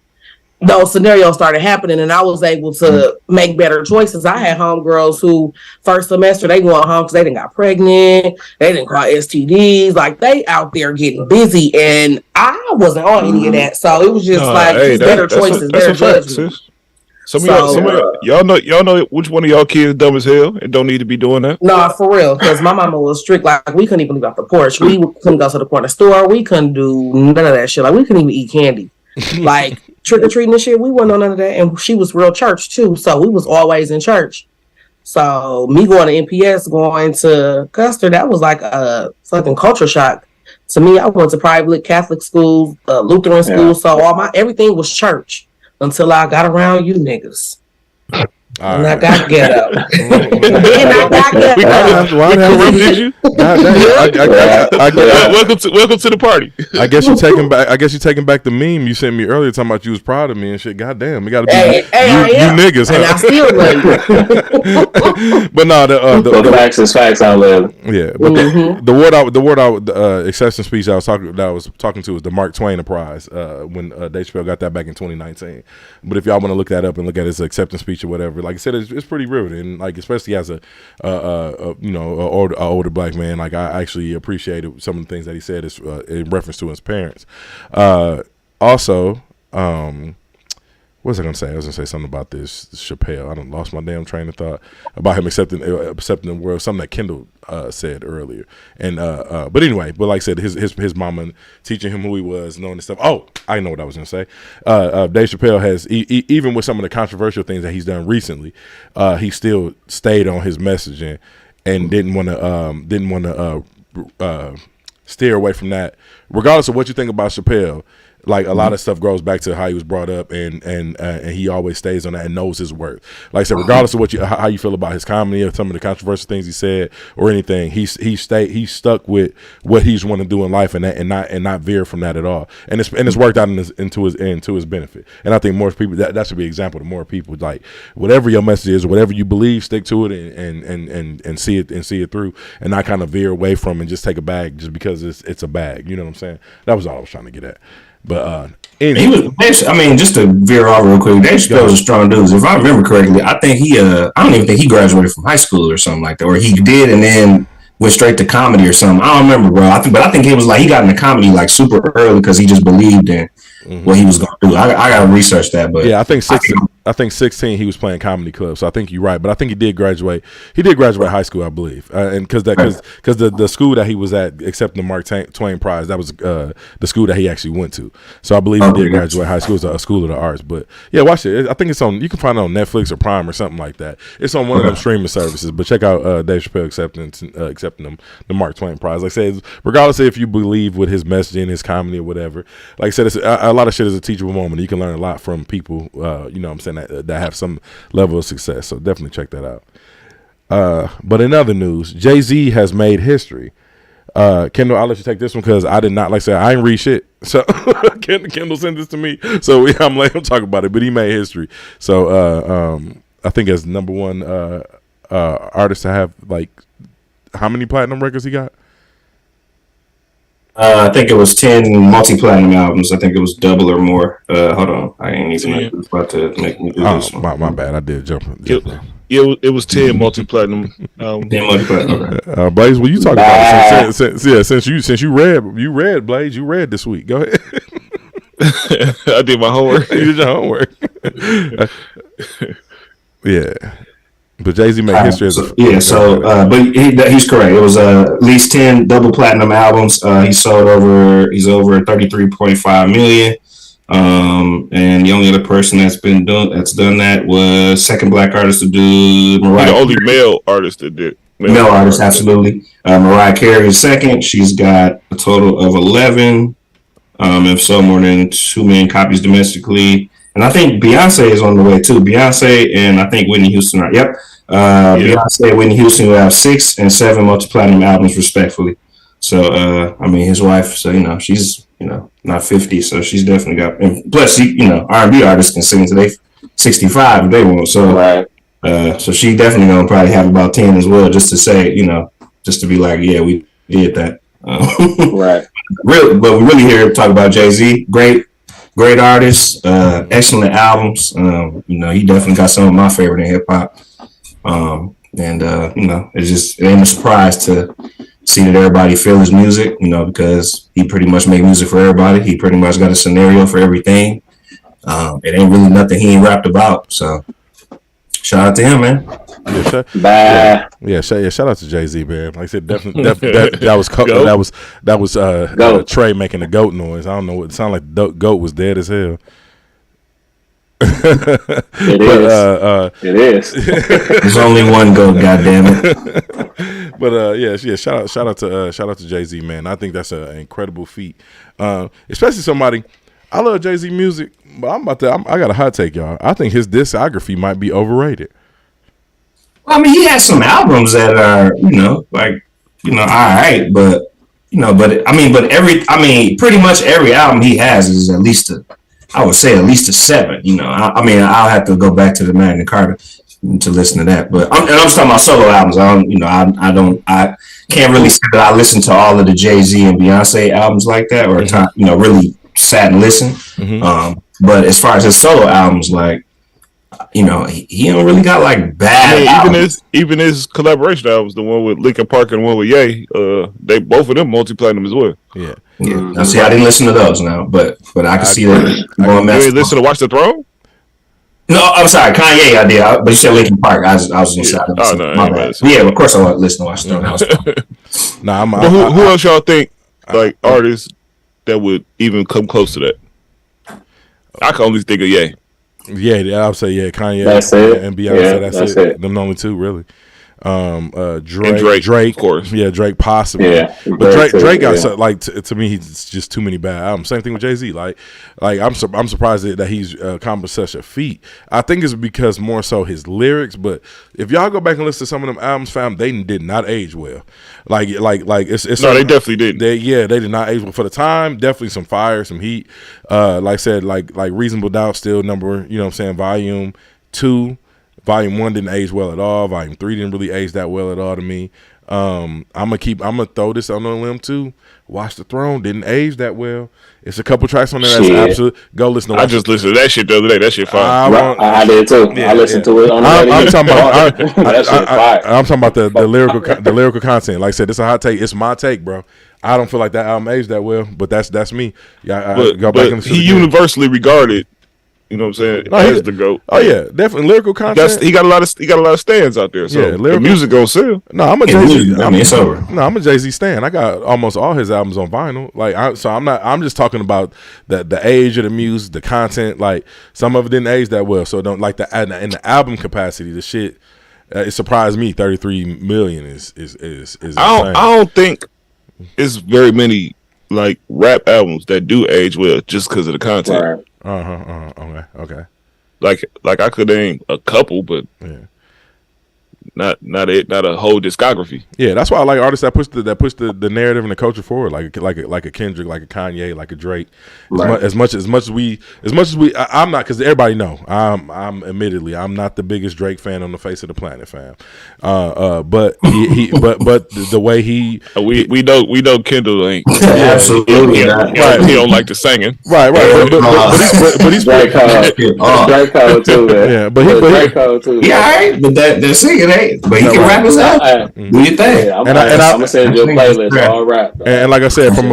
those scenarios started happening, and I was able to make better choices. I had homegirls who first semester they going home because they didn't got pregnant, they didn't call STDs, like they out there getting busy, and I wasn't on any of that. So it was just better choices, better judgment. Some of y'all know which one of y'all kids dumb as hell and don't need to be doing that. No, for real, because my mama was strict. Like we couldn't even leave off the porch. We couldn't go to the corner store. We couldn't do none of that shit. Like we couldn't even eat candy. Like trick-or-treating and shit, we wasn't on none of that. And she was real church too, so we was always in church. So me going to MPS, going to Custer, that was like a fucking culture shock to me. I went to private Catholic schools, Lutheran schools, so everything was church until I got around you niggas. And I got ghetto. Welcome to the party. I guess you're taking back the meme you sent me earlier talking about you was proud of me and shit. Goddamn, we gotta be you niggas, huh? And I still love you. But no, the facts is facts out there. Yeah, but the word acceptance speech I was talking to was the Mark Twain Prize when Dave Chappelle got that back in 2019. But if y'all want to look that up and look at his acceptance speech or whatever, like I said, it's pretty riveting. Like especially as a older black man, like I actually appreciated some of the things that he said in reference to his parents. Also, what was I gonna say? I was gonna say something about this Chappelle. I done lost my damn train of thought about him accepting the world. Something that Kendall said earlier. And but anyway, but like I said, his mama teaching him who he was, knowing this stuff. Oh, I know what I was gonna say. Dave Chappelle has even with some of the controversial things that he's done recently, he still stayed on his messaging and didn't want to steer away from that, regardless of what you think about Chappelle. Like a lot of stuff goes back to how he was brought up, and he always stays on that and knows his worth. Like I said, regardless of how you feel about his comedy or some of the controversial things he said or anything, he stuck with what he's want to do in life and not veer from that at all. And it's worked out into his benefit. And I think more people that should be an example to more people. Like whatever your message is, whatever you believe, stick to it and see it through, and not kind of veer away from and just take a bag just because it's a bag. You know what I'm saying? That was all I was trying to get at. But anyway. Just to veer off real quick, Dave Chappelle was a strong dude. If I remember correctly, I think I don't even think he graduated from high school or something like that, or he did and then went straight to comedy or something. I don't remember, bro. I think it was like he got into comedy like super early because he just believed in what he was going to do. I got to research that, but yeah, I think 16 he was playing comedy club, so I think you're right. But I think he did graduate high school, I believe, and because the school that he was at, accepting the Mark Twain Prize, that was the school that he actually went to. So I believe he did graduate high school. It was a school of the arts. But yeah, watch it. I think it's on. You can find it on Netflix or Prime or something like that. It's on one of them streaming services. But check out Dave Chappelle accepting the Mark Twain Prize. Like I said, regardless of if you believe with his messaging, his comedy or whatever, like I said, it's a lot of shit is a teachable moment. You can learn a lot from people. You know what I'm saying, that have some level of success. So definitely check that out. But in other news, Jay-Z has made history. Kendall, I'll let you take this one because I did not, like I said, I ain't read shit. So Kendall sent this to me. So I'm letting him talk about it, but he made history. So I think as number one artist to have, like, how many platinum records he got? I think it was 10 multi-platinum albums. I think it was double or more. Hold on, I ain't even about to make me do this one. My bad. I did jump. It was 10 multi-platinum. 10 multi-platinum. Okay. Blaze, what you talking about? Since you read Blaze, you read this week. Go ahead. I did my homework. You did your homework. Yeah. But Jay-Z made history as but he's correct. It was at least 10 double platinum albums. He's over 33.5 million. And the only other person that's done that was second black artist to do Mariah. The only male artist that did. Male artist, absolutely. Mariah Carey is second. She's got a total of 11. If so, more than 2 million copies domestically. And I think Beyonce is on the way too. Beyonce and I think Whitney Houston are. Yep. Beyonce and Whitney Houston will have 6 and 7 multi-platinum albums respectfully. So, his wife, so, she's, not 50. So she's definitely got, and plus, R&B artists can sing to they 65 if they want. So, right. So she definitely going to probably have about 10 as well, just to say, just to be like, yeah, we did that. Right. But we really here to talk about Jay-Z. Great artist, excellent albums. He definitely got some of my favorite in hip hop. It ain't a surprise to see that everybody feel his music, because he pretty much make music for everybody. He pretty much got a scenario for everything. It ain't really nothing he ain't rapped about. So shout out to him, man. Shout out to Jay-Z, man. Like I said, definitely that was Trey making the goat noise. I don't know. It sounded like the goat was dead as hell. It is. There's only one goat, goddammit. But shout out to Jay-Z, man. I think that's an incredible feat. Especially somebody. I love Jay-Z music, but I got a hot take, y'all. I think his discography might be overrated. Well, he has some albums that are, all right, but pretty much every album he has is at least I would say at least a 7. I'll have to go back to the Magna Carta to listen to that. But I'm just talking about solo albums. I can't really say that I listen to all of the Jay-Z and Beyonce albums like that, or really sat and listened. Mm-hmm. But as far as his solo albums, he don't really got like bad albums. Even his collaboration albums, the one with Linkin Park and the one with Ye, they both of them multi-platinum as well. Yeah. Now, see, I didn't listen to those now, but I can see that. You ain't listen to Watch the Throne? No, I'm sorry, Kanye I did, but you said Linkin Park. I was inside. My bad. Yeah, of course I want to listen to Watch the Throne. Who else y'all think artists that would even come close to that? I can only think of Ye. Yeah, I would say Kanye that's it. And Beyonce. That's it. Them only two, really. Drake, of course. Yeah, Drake possibly. Yeah, But Drake got so, like to me, he's just too many bad albums. Same thing with Jay-Z. Like I'm surprised that he's accomplished such a feat. I think it's because more so his lyrics. But if y'all go back and listen to some of them albums, fam, they did not age well. Like it's No, they definitely didn't. They did not age well for the time. Definitely some fire, some heat. Like I said, like Reasonable Doubt still number. You know what I'm saying? Volume 2. Volume 1 didn't age well at all. Volume 3 didn't really age that well at all to me. I'm gonna throw this on the limb too. Watch the Throne didn't age that well. It's a couple tracks on there that's absolute. Go listen to. I just listened to that shit the other day. That shit fire. I did too. I listened to it on the radio. I'm talking about. That shit fire. I'm talking about the lyrical content. Like I said, it's a hot take. It's my take, bro. I don't feel like that album aged that well, but that's me. Yeah, go back and listen. He universally regarded. You know what I'm saying? As the GOAT. Oh yeah, definitely lyrical content. He got a lot of stands out there. So Yeah, the music gonna sell. No, I'm a Jay-Z. It's over. No, I'm a Jay-Z stan. I got almost all his albums on vinyl. I'm just talking about the age of the music, the content. Like some of it didn't age that well. So don't like in the album capacity, the shit. It surprised me. 33 million is I don't think it's very many like rap albums that do age well just because of the content. Right. Okay. Like I could name a couple, but Yeah. not a whole discography. Yeah, that's why I like artists that push the narrative and the culture forward, like a Kendrick, like a Kanye, like a Drake. As much as we, I'm not, because everybody know I'm admittedly I'm not the biggest Drake fan on the face of the planet, fam. But the way he we know Kendall ain't Absolutely not. he don't like the singing. right, but he's Drake Code too, man. Yeah, but Drake Code too. Yeah, all right, but they're singing, ain't. But he can rap his ass. Do your thing. I'm gonna send you a playlist all rap. And like I said, from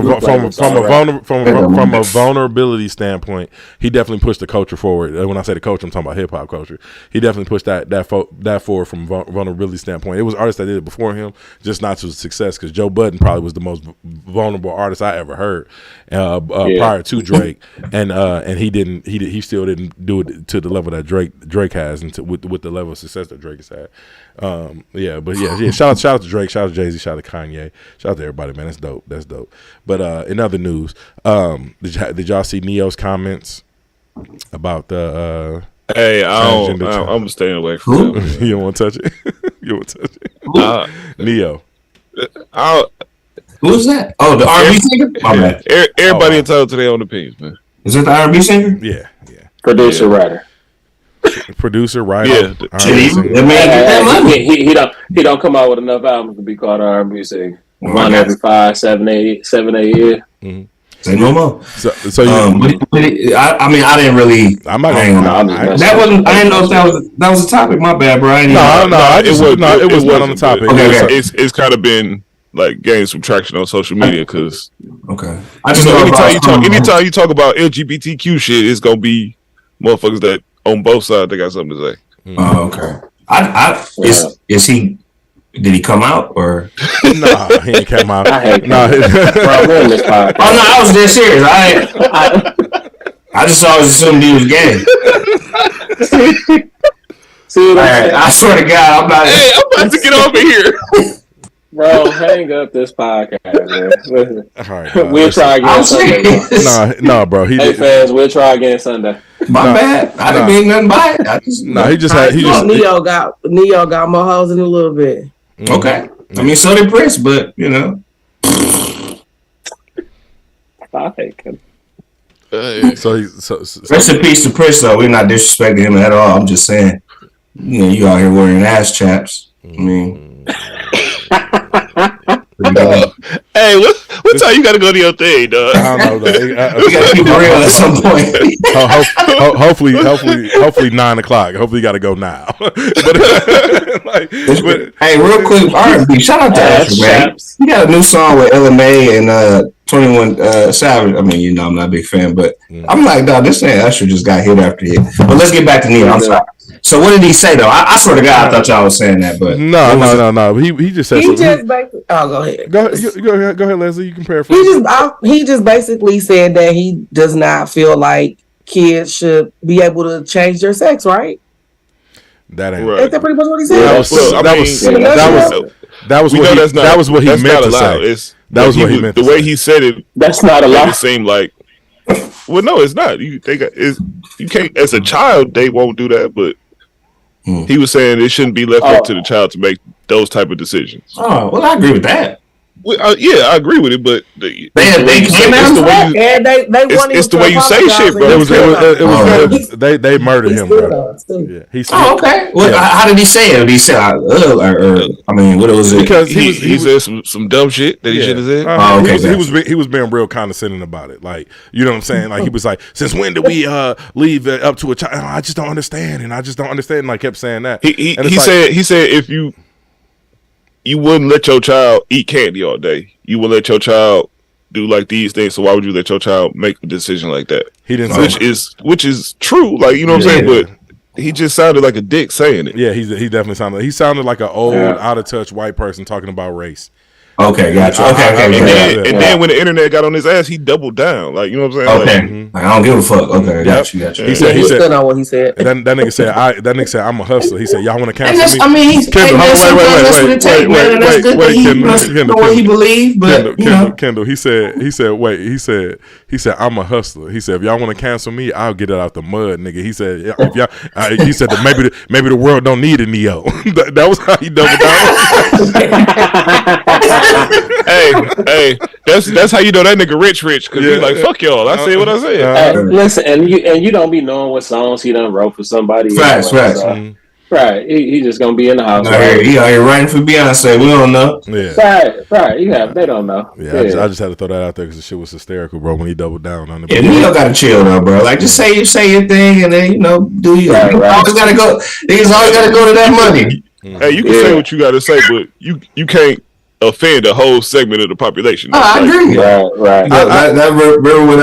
a vulnerability standpoint, he definitely pushed the culture forward. When I say the culture, I'm talking about hip hop culture. He definitely pushed that forward from a vulnerability standpoint. It was artists that did it before him, just not to success. Because Joe Budden probably was the most vulnerable artist I ever heard prior to Drake, and he still didn't do it to the level that Drake has, and with the level of success that Drake has had. Shout out to Drake, shout out to Jay-Z, shout out to Kanye, shout out to everybody, man. That's dope. But in other news, did y'all see Neo's comments about the Hey, I'm staying away from that. you don't want to touch it? You want to touch it? Neo. Who's that? Oh, the R&B singer? My bad. Everybody entitled to their own opinions, man. Is that the R&B singer? Yeah. Producer, writer. Producer, writer. Yeah. He don't come out with enough albums to be called an R&B singer. One every 5, 7, 8 years. Mm-hmm. Say no more. So I mean, I didn't really. I didn't know if that was a topic. My bad, bro. It was not on the topic. Okay. It's kind of been like gaining some traction on social media because I just know anytime you talk about LGBTQ shit, it's gonna be motherfuckers that on both sides they got something to say. Oh, okay. Is he? Did he come out or? No, he ain't come out. Oh no, I was dead serious. I just always assumed he was gay. See I swear to God, I'm not. Hey, I'm about to get over here. Bro, hang up this podcast, man. All right, we'll try again Sunday. No, bro. Hey, fans, we'll try again Sunday. My bad. I didn't mean nothing by it. Neo got more hoes in a little bit. Okay. I mean, so did Prince, but you know. I think him. So rest in peace to Prince, though. We're not disrespecting him at all. I'm just saying, you know, you out here wearing ass chaps. I mean, hey, what time you got to go to your thing, dog? I don't know. We got to keep it real at some point. Hopefully 9 o'clock. Hopefully you got to go now. Hey, real quick, R&B. Shout out to Usher, man. He got a new song with LMA and 21 Savage. I mean, you know, I'm not a big fan, but I'm like, dog, this ain't Usher just got hit after hit. But let's get back to Neo. I'm sorry. So what did he say though? I swear to God, I thought y'all was saying that, but no. He just said go ahead. Go ahead, Leslie. You can paraphrase. He just basically said that he does not feel like kids should be able to change their sex, right? That ain't. Right. Ain't that pretty much what he said? That was what he meant to say. That was what he meant. The way he said it, That's not a lie. it seemed like. Well, no, it's not. You can't. As a child, they won't do that. But he was saying it shouldn't be left up to the child to make those type of decisions. Oh, well, I agree with that. Well, yeah, I agree with it, but They came out it's the way you say shit, bro. They murdered him, bro. Yeah, he said, okay. Well, how did he say it? Did he say, I mean, what was it? Because he said some dumb shit that he shouldn't have said. He was being real condescending about it. Like, you know what I'm saying? Like, he was like, since when did we leave it up to a child? I just don't understand, and I just don't understand. And I kept saying that. He said if you wouldn't let your child eat candy all day. You would let your child do like these things. So why would you let your child make a decision like that? He didn't. Which is true. Like, you know what I'm saying? But he just sounded like a dick saying it. Yeah, he definitely sounded like an old, out of touch white person talking about race. Okay, gotcha. Okay. And then when the internet got on his ass, he doubled down. Like, you know what I'm saying? Okay. Like, I don't give a fuck. Okay, gotcha. He said stood on what he said. That nigga said, I'm a hustler. He said, y'all want to cancel me? I mean, he's Kendall, what he believed, but Kendall, he said, I'm a hustler. He said, if y'all want to cancel me, I'll get it out the mud, nigga. He said, if y'all, he said that maybe the world don't need a Neo. That was how he doubled down. hey, that's how you know that nigga rich because he's like, fuck y'all. I said what I said. Listen, and you don't be knowing what songs he done wrote for somebody. Facts. Right, he just gonna be in the house. He out here writing for Beyonce. We don't know. Yeah, right. They don't know. Yeah, I just had to throw that out there because the shit was hysterical, bro. When he doubled down on the. Yeah, Neo gotta chill though, bro. Like, just say your thing, and then do you? Right. Always gotta go. Niggas always gotta go to that money. Hey, you can say what you gotta say, but you can't offend a whole segment of the population. I agree. Right. I remember when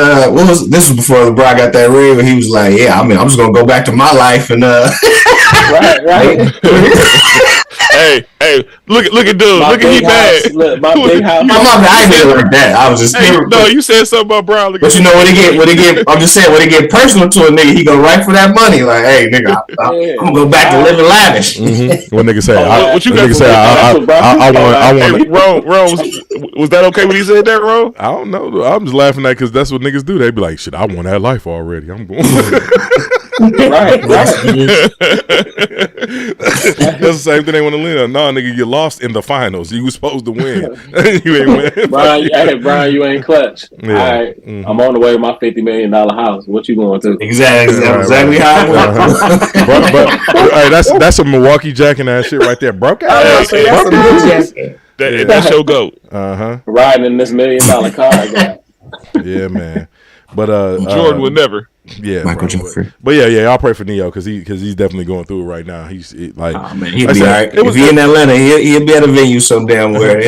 this was before LeBron got that ring, where he was like, "Yeah, I mean, I'm just gonna go back to my life and right. Hey, look at dude. Look at he bad. Look, my big house. I did it like that. I was just no. You said something about Brown. But you know when it get, I'm just saying when it get personal to a nigga, he go right for that money. Like, hey, nigga, I'm gonna go back to living lavish. Mm-hmm. When nigga say, what you got? I want. Ron, was that okay when he said that, Ron? I don't know. I'm just laughing at because that's what niggas do. They be like, shit, I want that life already. I'm going. right. That's the same thing they want to win. Nah, nigga, you lost in the finals. You was supposed to win. You ain't win. Brian, you ain't clutch. Yeah. All right, I'm on the way to my $50 million house. What you going to? Exactly how it went. But hey, that's a Milwaukee jacking ass shit right there. Broke out. That's your goat. Riding in this $1 million car. Yeah, man. But Jordan would never. Yeah, Michael Jeffrey. But yeah, I'll pray for Neo because he's definitely going through it right now. He's like, oh man, he'll be all right. If he in Atlanta, he'll be at a venue some damn where.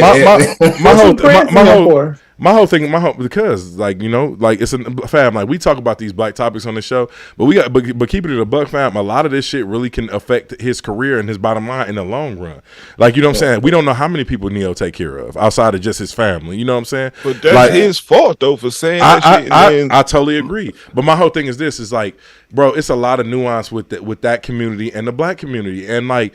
My whole thing, because like, you know, like it's a fam, like we talk about these black topics on the show, but keeping it a buck, fam, a lot of this shit really can affect his career and his bottom line in the long run. Like, you know what I'm saying? We don't know how many people Neo take care of outside of just his family. You know what I'm saying? But that's his fault though for saying that shit. I totally agree. But my whole thing is this: is like, bro, it's a lot of nuance with that community and the black community, and like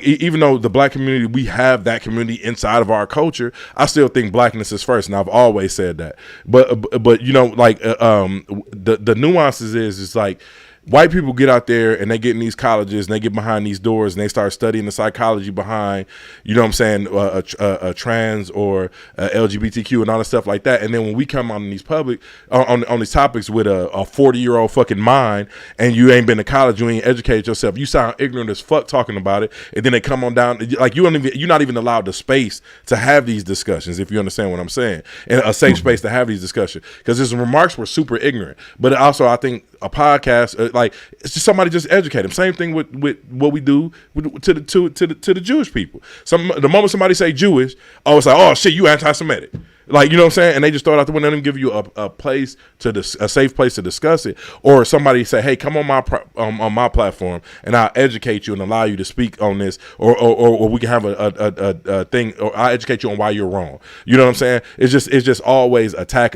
even though the black community, we have that community inside of our culture, I still think blackness is first, and I've always said that. But you know, like the nuances is like, white people get out there and they get in these colleges and they get behind these doors and they start studying the psychology behind, you know what I'm saying, a trans or LGBTQ and all that stuff like that. And then when we come on these public on these topics with a 40-year-old fucking mind, and you ain't been to college, you ain't educated yourself, you sound ignorant as fuck talking about it. And then they come on down, like you're not even allowed the space to have these discussions, if you understand what I'm saying, and a safe space to have these discussions, because his remarks were super ignorant. But also, I think a podcast, like, it's just somebody just educate them. Same thing with what we do to the Jewish people. The moment somebody say Jewish, oh, it's like, oh shit, you anti-Semitic. Like, you know what I'm saying? And they just throw it out the window and give you a place a safe place to discuss it. Or somebody say, hey, come on my platform and I'll educate you and allow you to speak on this. Or we can have a thing, or I'll educate you on why you're wrong. You know what I'm saying? It's just always attack,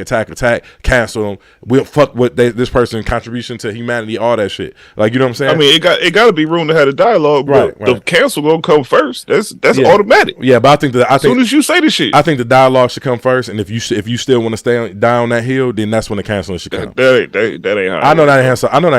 cancel them. We'll fuck with this person's contribution to humanity, all that shit. Like, you know what I'm saying? I mean, it got to be room to have a dialogue, but the cancel gonna come first. That's automatic. Yeah, but I think as soon as you say the shit, I think the dialogue should come first. And if you still want to stay down that hill, then that's when the canceling should come. That ain't how. I know that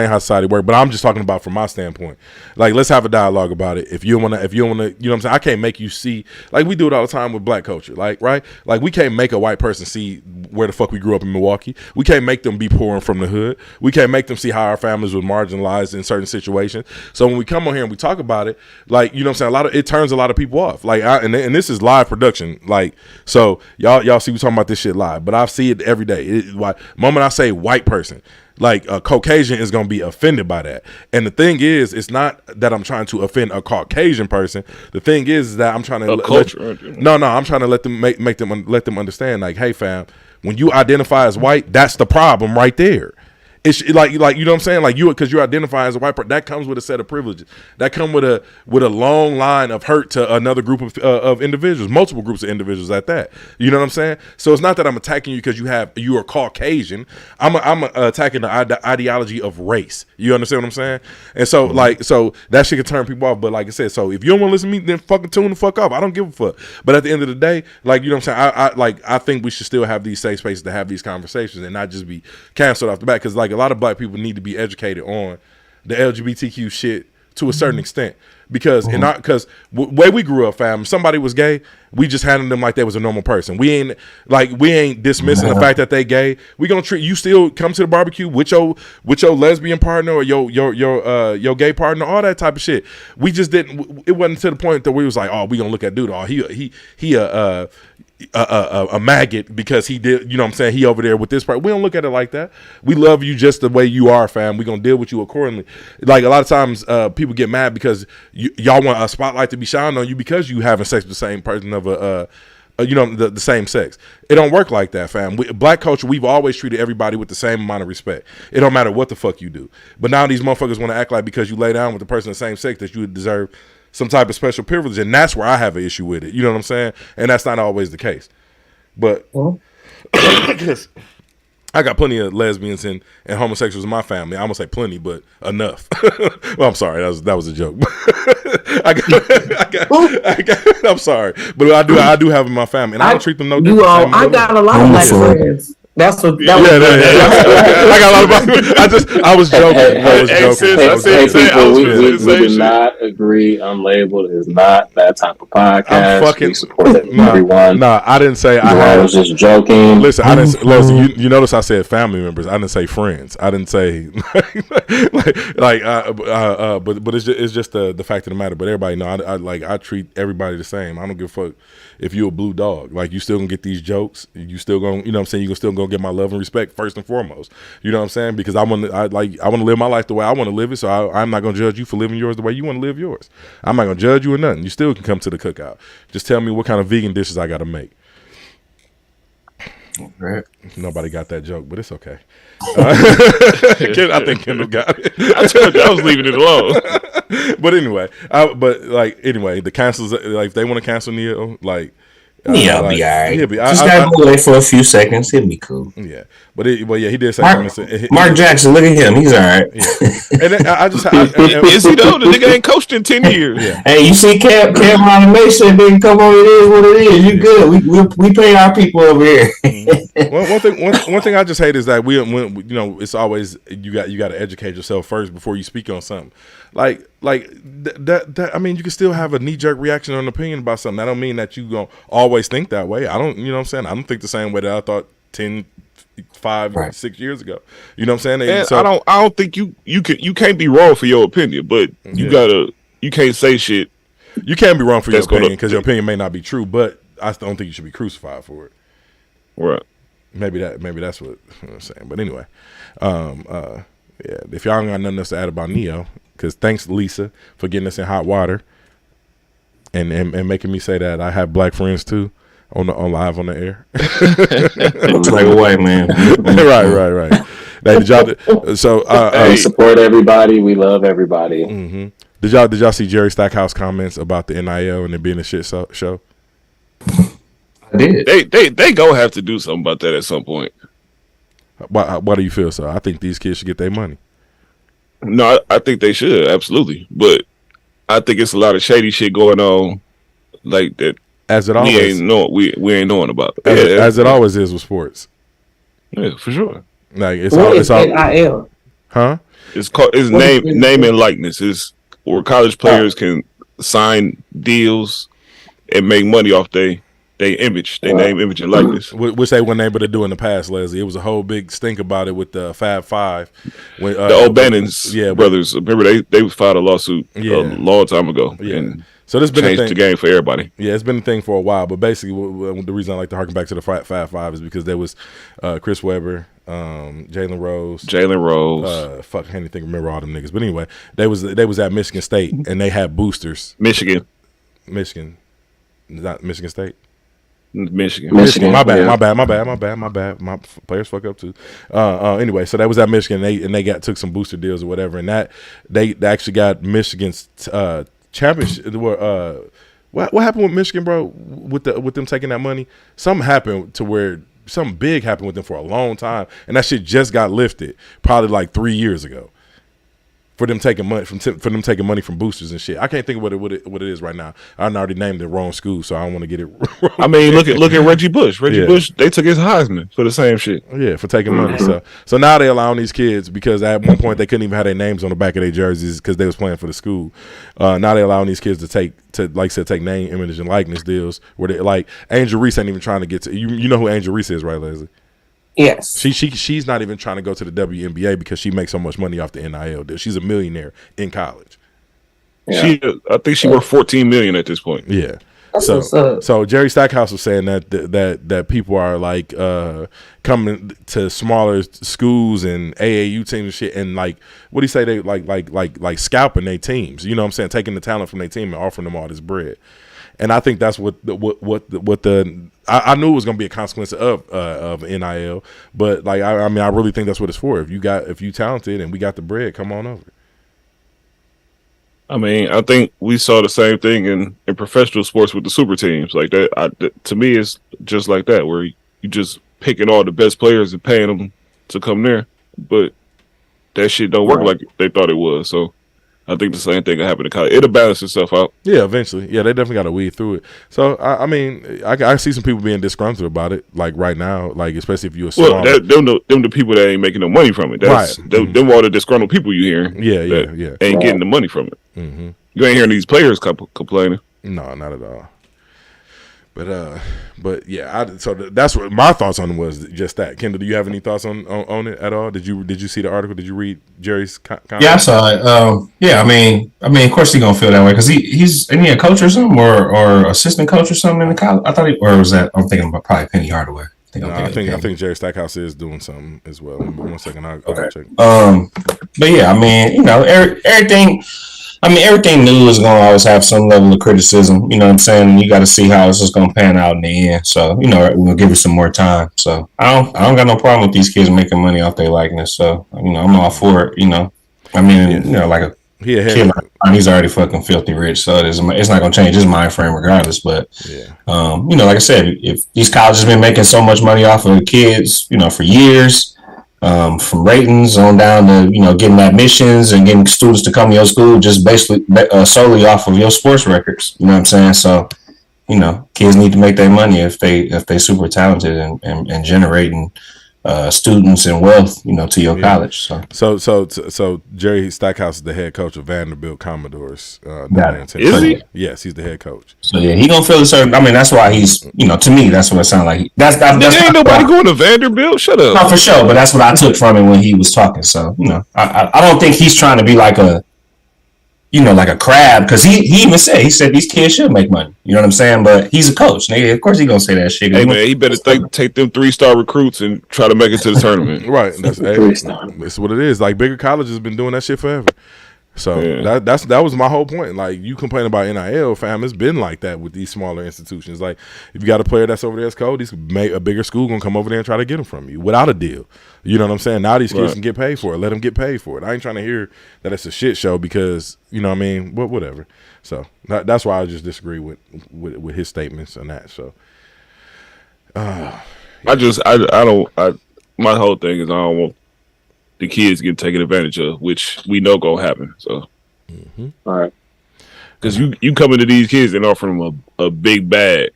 ain't how society works, but I'm just talking about from my standpoint. Like, let's have a dialogue about it. If you wanna, you know what I'm saying? I can't make you see, like we do it all the time with black culture. Like, right? Like, we can't make a white person see where the fuck we grew up in Milwaukee. We can't make them be pouring from the hood. We can't make them see how our families were marginalized in certain situations. So when we come on here and we talk about it, like, you know what I'm saying? It turns a lot of people off. Like, and this is live production. Like, so y'all see we talking about this shit live, but I see it every day. Moment I say white person, like a Caucasian is going to be offended by that. And the thing is, it's not that I'm trying to offend a Caucasian person. The thing is that I'm trying to I'm trying to let them understand, like, hey fam, when you identify as white, that's the problem right there. It's like you know what I'm saying, like because you identify as a white person, that comes with a set of privileges, that come with a long line of hurt to another group of individuals, multiple groups of individuals at that. You know what I'm saying? So it's not that I'm attacking you because you are Caucasian. I'm attacking the ideology of race. You understand what I'm saying? And so so that shit can turn people off. But like I said, so if you don't want to listen to me, then fucking tune the fuck off. I don't give a fuck. But at the end of the day, like, you know what I'm saying, I think we should still have these safe spaces to have these conversations and not just be canceled off the bat, because like a lot of black people need to be educated on the LGBTQ shit to a certain extent, because way we grew up, fam, if somebody was gay, we just handled them like they was a normal person. We ain't dismissing the fact that they gay. We gonna treat you, still come to the barbecue with your lesbian partner or your gay partner, all that type of shit. We just didn't. It wasn't to the point that we was like, oh, we gonna look at dude, oh, he a maggot because he did, you know what I'm saying, he over there with this part. We don't look at it like that. We love you just the way you are, fam. We gonna deal with you accordingly. Like, a lot of times people get mad because y'all want a spotlight to be shined on you because you having sex with the same person of the same sex. It don't work like that, fam. Black culture, we've always treated everybody with the same amount of respect. It don't matter what the fuck you do. But now these motherfuckers want to act like because you lay down with the person of the same sex that you deserve some type of special privilege, and that's where I have an issue with it. You know what I'm saying? And that's not always the case. But I got plenty of lesbians and homosexuals in my family. I'm gonna say plenty, but enough. Well, I'm sorry, that was a joke. I'm sorry, but I do have in my family, and I don't treat them no different. I got a lot of black friends. That's what. I got a lot of. I was joking. We do not agree. Unlabeled is not that type of podcast. We support everyone. Nah, I didn't say. I was just joking. Listen, I didn't. Listen, you notice I said family members. I didn't say friends. I didn't say but it's just the fact of the matter. But everybody know I treat everybody the same. I don't give a fuck if you're a blue dog. Like, you still gonna get these jokes. You still gonna, you know what I'm saying, you can still gonna get my love and respect first and foremost. You know what I'm saying? Because I want to live my life the way I want to live it. So I'm not gonna judge you for living yours the way you want to live yours. I'm not gonna judge you or nothing. You still can come to the cookout. Just tell me what kind of vegan dishes I gotta make. Right. Nobody got that joke, but it's okay. I think Kendall got it. I told you I was leaving it alone. But anyway, the cancels, like, if they want to cancel Neo, like, I'll be all right. Just gotta go away for a few seconds. He'll be cool. Yeah, but he did say Mark Jackson. Look at him. He's all right. Yeah. And then is he though? The nigga ain't coached in 10 years. Yeah. Hey, you see Cam Automation? Nigga, come on, it is what it is. You good? We pay our people over here. One thing I just hate is that we it's always you got to educate yourself first before you speak on something. Like that. I mean, you can still have a knee-jerk reaction or an opinion about something. That don't mean that you gonna always think that way. I don't, you know what I'm saying? I don't think the same way that I thought 10, 5, 6 years ago. You know what I'm saying? And I don't think you can't be wrong for your opinion, but you can't say shit. You can't be wrong for your opinion because your opinion may not be true, but I don't think you should be crucified for it. Right. Maybe that's what I'm saying. But anyway, if y'all ain't got nothing else to add about Neo, because thanks Lisa for getting us in hot water and making me say that I have black friends too. on live on the air. Play away, man. right. Hey, did y'all? So we support everybody. We love everybody. Mm-hmm. Did y'all see Jerry Stackhouse comments about the NIL and it being a shit show? I did. They go have to do something about that at some point. Why do you feel so? I think these kids should get their money. No, I think they should, absolutely. But I think it's a lot of shady shit going on like that. As it always, we ain't knowing about. As it always is with sports. Yeah, for sure. Like it's What all, is it's all, NIL? huh? It's called name and likeness. Is where college players can sign deals and make money off they image, they name, image, and likeness. Which they weren't able to do in the past, Leslie. It was a whole big stink about it with the Fab Five. When, the O'Bannon's brothers, remember they filed a lawsuit a long time ago. Yeah. And so this been changed the game for everybody. Yeah, it's been a thing for a while. But basically, the reason I like to harken back to the Fab Five is because there was Chris Webber, Jalen Rose. Fuck, I can't even remember all them niggas. But anyway, they was at Michigan State and they had boosters. Michigan, not Michigan State. Michigan. My bad. My players fuck up too. Anyway, so that was at Michigan. And they took some booster deals or whatever, and that they actually got Michigan's championship. What happened with Michigan, bro? With them taking that money, something happened to where something big happened with them for a long time, and that shit just got lifted probably like 3 years ago. For them taking money from boosters and shit. I can't think of what it is right now. I already named the wrong school, so I don't want to get it wrong. I mean, look at Reggie Bush. Bush, they took his Heisman for the same shit. Yeah, for taking money. So now they allowing these kids, because at one point they couldn't even have their names on the back of their jerseys because they was playing for the school. Now they allowing these kids to take name, image, and likeness deals where they like Angel Reese ain't even trying to get to you know who Angel Reese is, right, Leslie? Yes. She's not even trying to go to the WNBA because she makes so much money off the NIL deal. She's a millionaire in college. Yeah. I think she worth $14 million at this point. Yeah. So Jerry Stackhouse was saying that people are like coming to smaller schools and AAU teams and shit, and like what do you say, they like scalping their teams. You know what I'm saying? Taking the talent from their team and offering them all this bread. And I think that's what I knew it was going to be a consequence of NIL, but like I mean I really think that's what it's for. If you talented and we got the bread, come on over. I mean, I think we saw the same thing in professional sports with the super teams like that. To me, it's just like that, where you just picking all the best players and paying them to come there, but that shit don't work like they thought it was. So I think the same thing will happen to college. It'll balance itself out. Yeah, eventually. Yeah, they definitely got to weed through it. So, I mean, I see some people being disgruntled about it, like right now, like especially if you're a small. Well, them the people that ain't making no money from it. That's, right. Them all the disgruntled people you hear. Yeah. Ain't getting the money from it. Mm-hmm. You ain't hearing these players complaining. No, not at all. But yeah, so that's what my thoughts on it was, just that. Kendall, do you have any thoughts on it at all? Did you see the article? Did you read Jerry's comment? Yeah, I saw it. Yeah, I mean, of course he's gonna feel that way because he's a coach or something, or assistant coach or something in the college. I thought I'm thinking about probably Penny Hardaway. I think Jerry Stackhouse is doing something as well. 1 second, I'll check. But yeah, I mean, everything. I mean, everything new is going to always have some level of criticism. You know what I'm saying? You got to see how this is going to pan out in the end. So, we'll give it some more time. So, I don't got no problem with these kids making money off their likeness. So, I'm all for it. I mean, like a kid, he's already fucking filthy rich. So, it's not going to change his mind frame regardless. But, like I said, if these colleges have been making so much money off of the kids, for years, from ratings on down to getting admissions and getting students to come to your school just basically solely off of your sports records. You know what I'm saying? So, kids need to make their money if they super talented and generating students and wealth, to your college. So Jerry Stackhouse is the head coach of Vanderbilt Commodores. Is he? Yes, he's the head coach. So yeah, he gonna feel a certain. I mean, that's why he's. To me, that's what it sounds like. That's ain't nobody going to Vanderbilt. Shut up. No, for sure. But that's what I took from it when he was talking. So I don't think he's trying to be like a. Like a crab, because he even said these kids should make money. You know what I'm saying? But he's a coach. Nigga, of course he's gonna say that shit. Hey man, he better take them 3-star recruits and try to make it to the tournament. Right. That's what it is. Like bigger colleges have been doing that shit forever. So that was my whole point. Like, you complain about NIL, fam, it's been like that with these smaller institutions. Like, if you got a player that's over there that's cold, a bigger school gonna come over there and try to get him from you without a deal. You know what I'm saying? Now these kids can get paid for it. Let them get paid for it. I ain't trying to hear that it's a shit show because, you know what I mean? Whatever. So that's why I just disagree with his statements and that. So my whole thing is I don't want the kids get taken advantage of, which we know gonna happen. So, all right, because you come into these kids and offer them a big bag,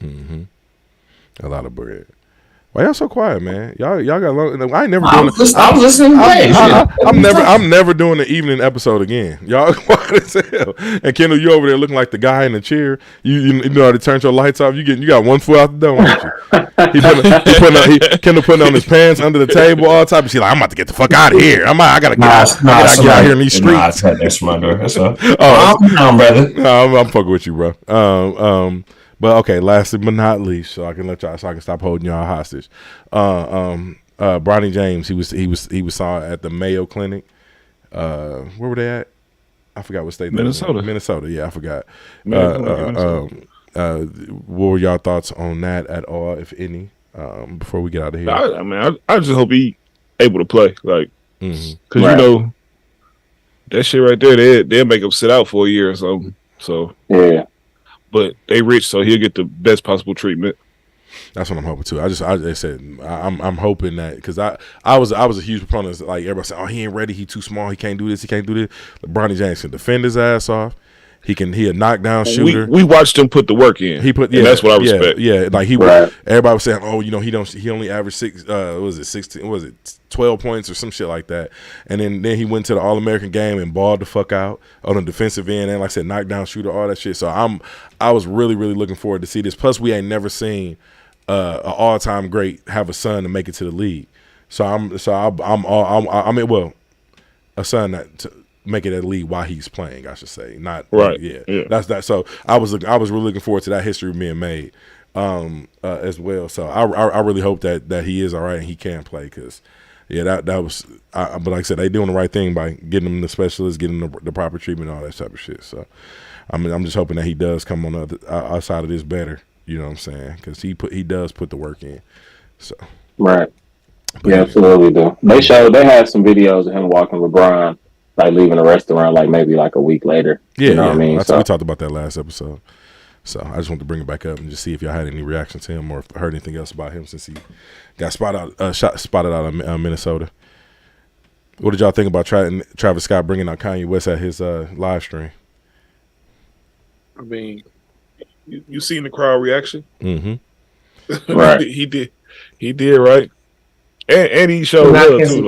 a lot of bread. Why y'all so quiet, man? Y'all got long. I ain't never I'm doing. listening. I'm never doing the evening episode again. Y'all quiet as hell. And Kendall, you over there looking like the guy in the chair. You know how to turn your lights off. You got one foot out the door, don't you? Kendall putting on his pants under the table, all type of shit. Like, I'm about to get the fuck out of here. I gotta get out here in these streets. That's my door. That's all. I'm brother. No, I'm fucking with you, bro. But okay, lastly but not least, so I can stop holding y'all hostage. Bronny James, he was saw at the Mayo Clinic. Where were they at? I forgot what state. Minnesota. Minnesota. Yeah, I forgot. What were y'all thoughts on that at all, if any? Before we get out of here, I just hope he able to play, like, because you know that shit right there, they'll make him sit out for a year or something. So yeah. But they rich, so he'll get the best possible treatment. That's what I'm hoping too. I'm hoping that, because I was a huge proponent. Like, everybody said, oh, he ain't ready, he too small, he can't do this, he can't do this. Bronny James can defend his ass off. He a knockdown shooter. We watched him put the work in. And that's what I respect. Yeah, like everybody was saying, oh, you know, he only averaged 12 points or some shit like that. And then he went to the All-American game and balled the fuck out on the defensive end, and like I said, knockdown shooter, all that shit. So I was really, really looking forward to see this. Plus, we ain't never seen an all-time great have a son to make it to the league. So a son that make it at league while he's playing, I should say. Not right. Yeah. That's that. So I was really looking forward to that history being made as well. So I really hope that he is all right and he can play, because that was. But like I said, they doing the right thing by getting him the specialist, getting the proper treatment, all that type of shit. So I'm just hoping that he does come on the outside of this better. You know what I'm saying? Because he does put the work in. So right. Yeah, absolutely do. They had some videos of him walking LeBron, like leaving a restaurant, like maybe like a week later. Yeah, you know what I mean? We talked about that last episode. So I just wanted to bring it back up and just see if y'all had any reaction to him or heard anything else about him since he got spotted out of Minnesota. What did y'all think about Travis Scott bringing out Kanye West at his live stream? I mean, you seen the crowd reaction? Mm-hmm. Right. He did right, and he showed love too.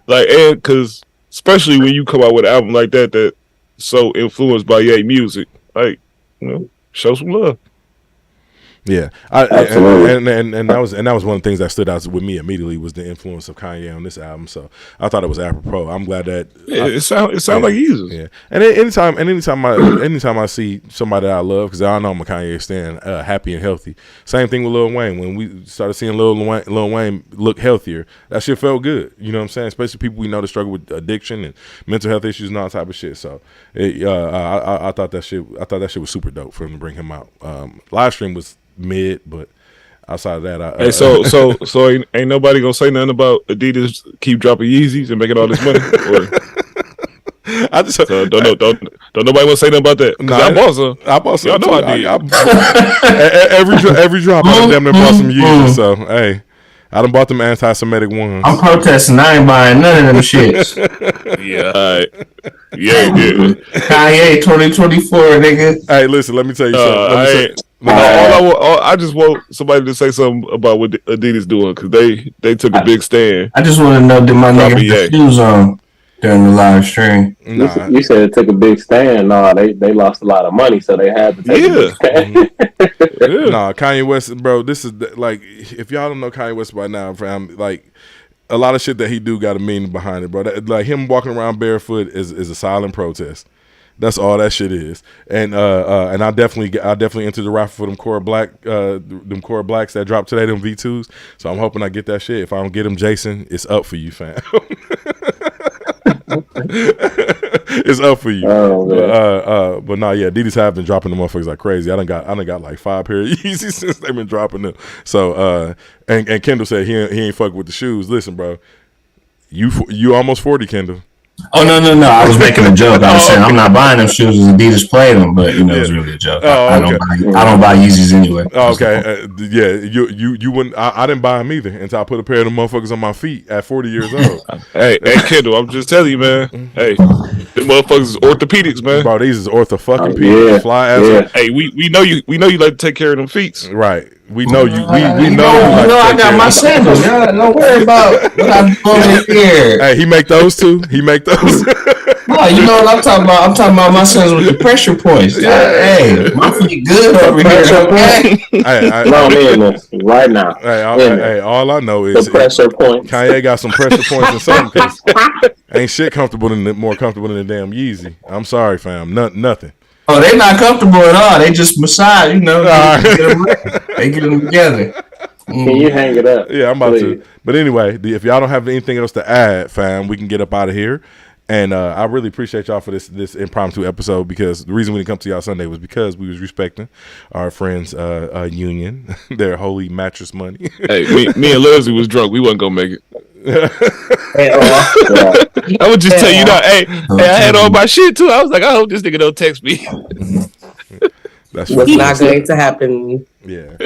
Like, because especially when you come out with an album like that's so influenced by Ye music, like, you know, show some love. Yeah, absolutely. And that was one of the things that stood out with me immediately was the influence of Kanye on this album. So I thought it was apropos. I'm glad that it sounds like he's yeah. And anytime I see somebody that I love, because I know I'm a Kanye stan, happy and healthy. Same thing with Lil Wayne. When we started seeing Lil Wayne look healthier, that shit felt good. You know what I'm saying? Especially people we know that struggle with addiction and mental health issues and all type of shit. So I thought that shit was super dope for him to bring him out. Live stream was mid, but outside of that, hey, so ain't nobody gonna say nothing about Adidas keep dropping Yeezys and making all this money? I just don't nobody want to say nothing about that. I bought some. Y'all know I did. Every drop, I damn near bought some Yeezys. So hey, I done bought them anti-Semitic ones. I'm protesting. I ain't buying none of them shits. Yeah, all right. Yeah. Kanye 2024, nigga. Hey, listen, let me tell you something. I just want somebody to say something about what Adidas doing, because they took a big stand. I just want to know, did my nigga have shoes on during the live stream? Nah. You said it took a big stand. No, they lost a lot of money, so they had to take a big stand. Nah, Kanye West, bro, this is like, if y'all don't know Kanye West by now, fam, like, a lot of shit that he do got a meaning behind it, bro. Like, him walking around barefoot is a silent protest. That's all that shit is. And I definitely entered the raffle for them Core Blacks that dropped today, them V2s. So I'm hoping I get that shit. If I don't get them, Jason, it's up for you, fam. It's up for you. But no, yeah, Adidas have been dropping the motherfuckers like crazy. I done got like 5 pair of Yeezys since they've been dropping them. So and Kendall said he ain't fucking with the shoes. Listen, bro, you almost 40, Kendall. Oh no! I was making a joke. I was saying I'm not buying them shoes as Adidas played them, but it was really a joke. I don't buy Yeezys anyway. Oh, okay, yeah, you wouldn't. I didn't buy them either until I put a pair of them motherfuckers on my feet at 40 years old. Hey, Kendall, I'm just telling you, man. Hey, them motherfuckers is orthopedics, man. Bro, these is ortho-fucking-pedics. Fly ass. Hey, we know you like to take care of them feet, right? We know you. We know. I got my sandals. Don't worry about what I'm doing here. Hey, he make those too. He make those. No, you know what I'm talking about. I'm talking about my sandals with the pressure points. Hey, my feet good over here. Hey, right now. Hey, all I know is the pressure points. Kanye got some pressure points or something. Cause ain't shit more comfortable than the damn Yeezy. I'm sorry, fam. Nothing. Oh, they're not comfortable at all. They just massage, you know. They get them together. Can you hang it up? Yeah, I'm about to. But anyway, if y'all don't have anything else to add, fam, we can get up out of here. And I really appreciate y'all for this impromptu episode, because the reason we didn't come to y'all Sunday was because we was respecting our friends' union, their holy mattress money. Hey, me and Leslie was drunk. We wasn't gonna make it. I would just tell you that. Hey, I had all my shit too. I was like, I hope this nigga don't text me. That's not going to happen. Yeah,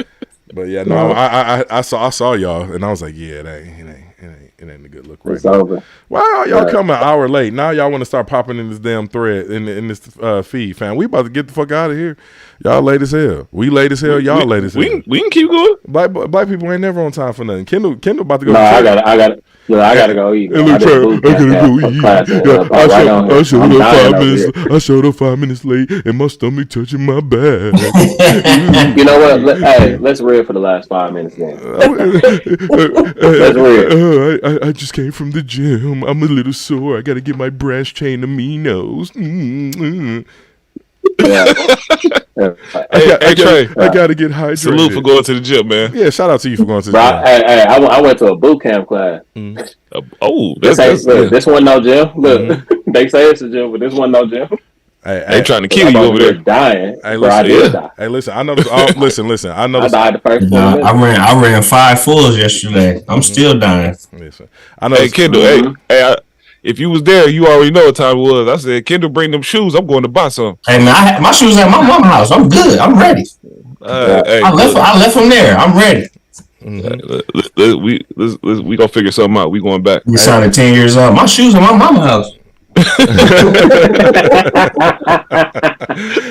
but yeah, no, I saw y'all, and I was like, yeah, it ain't a good look right now. Why are y'all coming an hour late? Now y'all want to start popping in this damn thread in this feed, fam. We about to get the fuck out of here. Y'all late as hell. We late as hell. Y'all late as hell. We can keep going. Black people ain't never on time for nothing. Kendall about to go. No, I gotta go eat. I showed up 5 minutes late, and my stomach touching my back. You know what? Let's read for the last 5 minutes then. Let's read. I just came from the gym. I'm a little sore. I got to get my branch chain aminos. I got to get hydrated. Salute for going to the gym, man. Yeah, shout out to you for going to the gym. Hey, I went to a boot camp class. This one no gym. Look, they say it's a gym, but this one no gym. They trying to kill you over there. Dying. Hey, listen. I know this. Listen. I know this. I died the first 4 minutes. I ran 5 fulls yesterday. I'm still dying. Listen, I know. Hey, Kendall. Hey, if you was there, you already know what time it was. I said, Kendall, bring them shoes. I'm going to buy some. Hey, man, my shoes at my mom's house. I'm good. I'm ready. I left them there. I'm ready. We gonna figure something out. We going back. We signed at 10 years old. My shoes at my mom's house.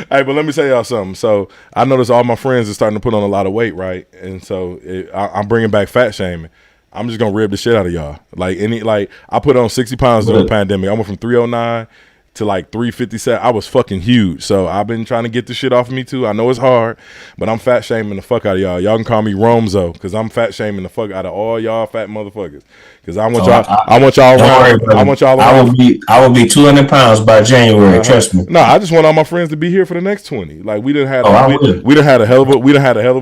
Hey, but let me tell y'all something. So I noticed all my friends are starting to put on a lot of weight, right? And so I'm bringing back fat shaming. I'm just gonna rib the shit out of y'all. I put on 60 pounds during the pandemic. I went from 309 to like 357. I was fucking huge. So I've been trying to get this shit off of me too. I know it's hard, but I'm fat shaming the fuck out of y'all. Y'all can call me Romzo, because I'm fat shaming the fuck out of all y'all fat motherfuckers. Because I want y'all around. I will be 200 pounds by January. Trust me. No, I just want all my friends to be here for the next 20. Like we done had a hell of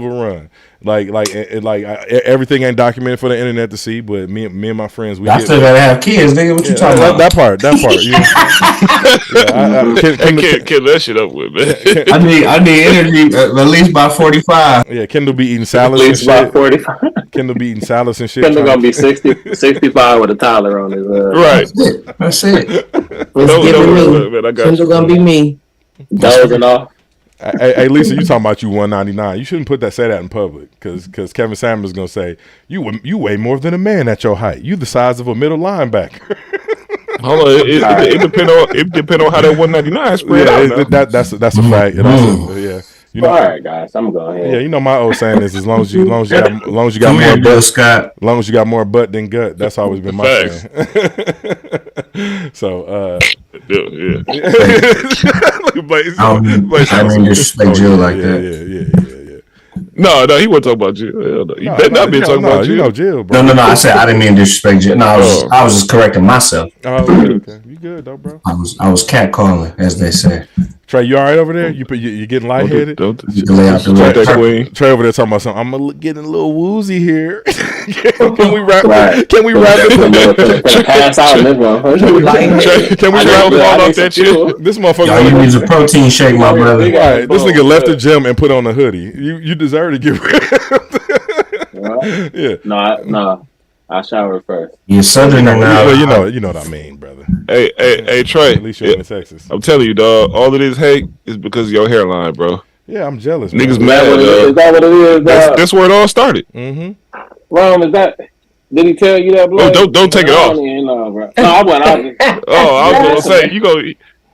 a run. Like everything ain't documented for the internet to see, but me and my friends, I still gotta have kids, nigga. What you talking about? That part. Can't that shit up with, man. I need energy at least by 45. Yeah, Kendall be eating salads and shit. 45. Kendall be eating salads and shit. Kendall gonna be 65 with a toddler on his right. That's it. Kendall gonna be me. Dozing off. Hey, Lisa, you talking about you 199? You shouldn't say that in public, because Kevin Samuels gonna say you weigh more than a man at your height. You the size of a middle linebacker. Hold on, it depend on how that 199 spread out. That's a fact. Yeah. You know, all right, guys, I'm going ahead. Yeah, you know my old saying is as long as you got more butt than gut. That's always been my saying. So yeah. I didn't disrespect Jill like that. Yeah. No, he wasn't talking about Jill. You better not be talking about Jill. You know Jill, bro. No. I said I didn't mean disrespect Jill. No, I was just correcting myself. Oh, okay. good though, bro. I was catcalling, as they say. Trey, you all right over there? You getting lightheaded? Don't You can lay out the red that carpet. queen. Trey over there talking about something. I'm getting a little woozy here. Can we wrap? Right. Can we wrap it? Pass out in this one. Trey, can we wrap it all off that shit? This Y'all, you motherfucker. need a protein shake, my brother. Right, this nigga left the gym and put on a hoodie. You deserve to get rid. Yeah. No. I showered first. You're southerner now. Well, you know what I mean, brother. Hey, Trey. At least you're in Texas. I'm telling you, dog. All of this hate is because of your hairline, bro. Yeah, I'm jealous. Niggas man. mad. Is that what it is? That's where it all started. Mm-hmm. Rome, is that? Did he tell you that? Blood? Oh, don't take it off. No, bro. No, I wasn't. Oh, I was gonna say he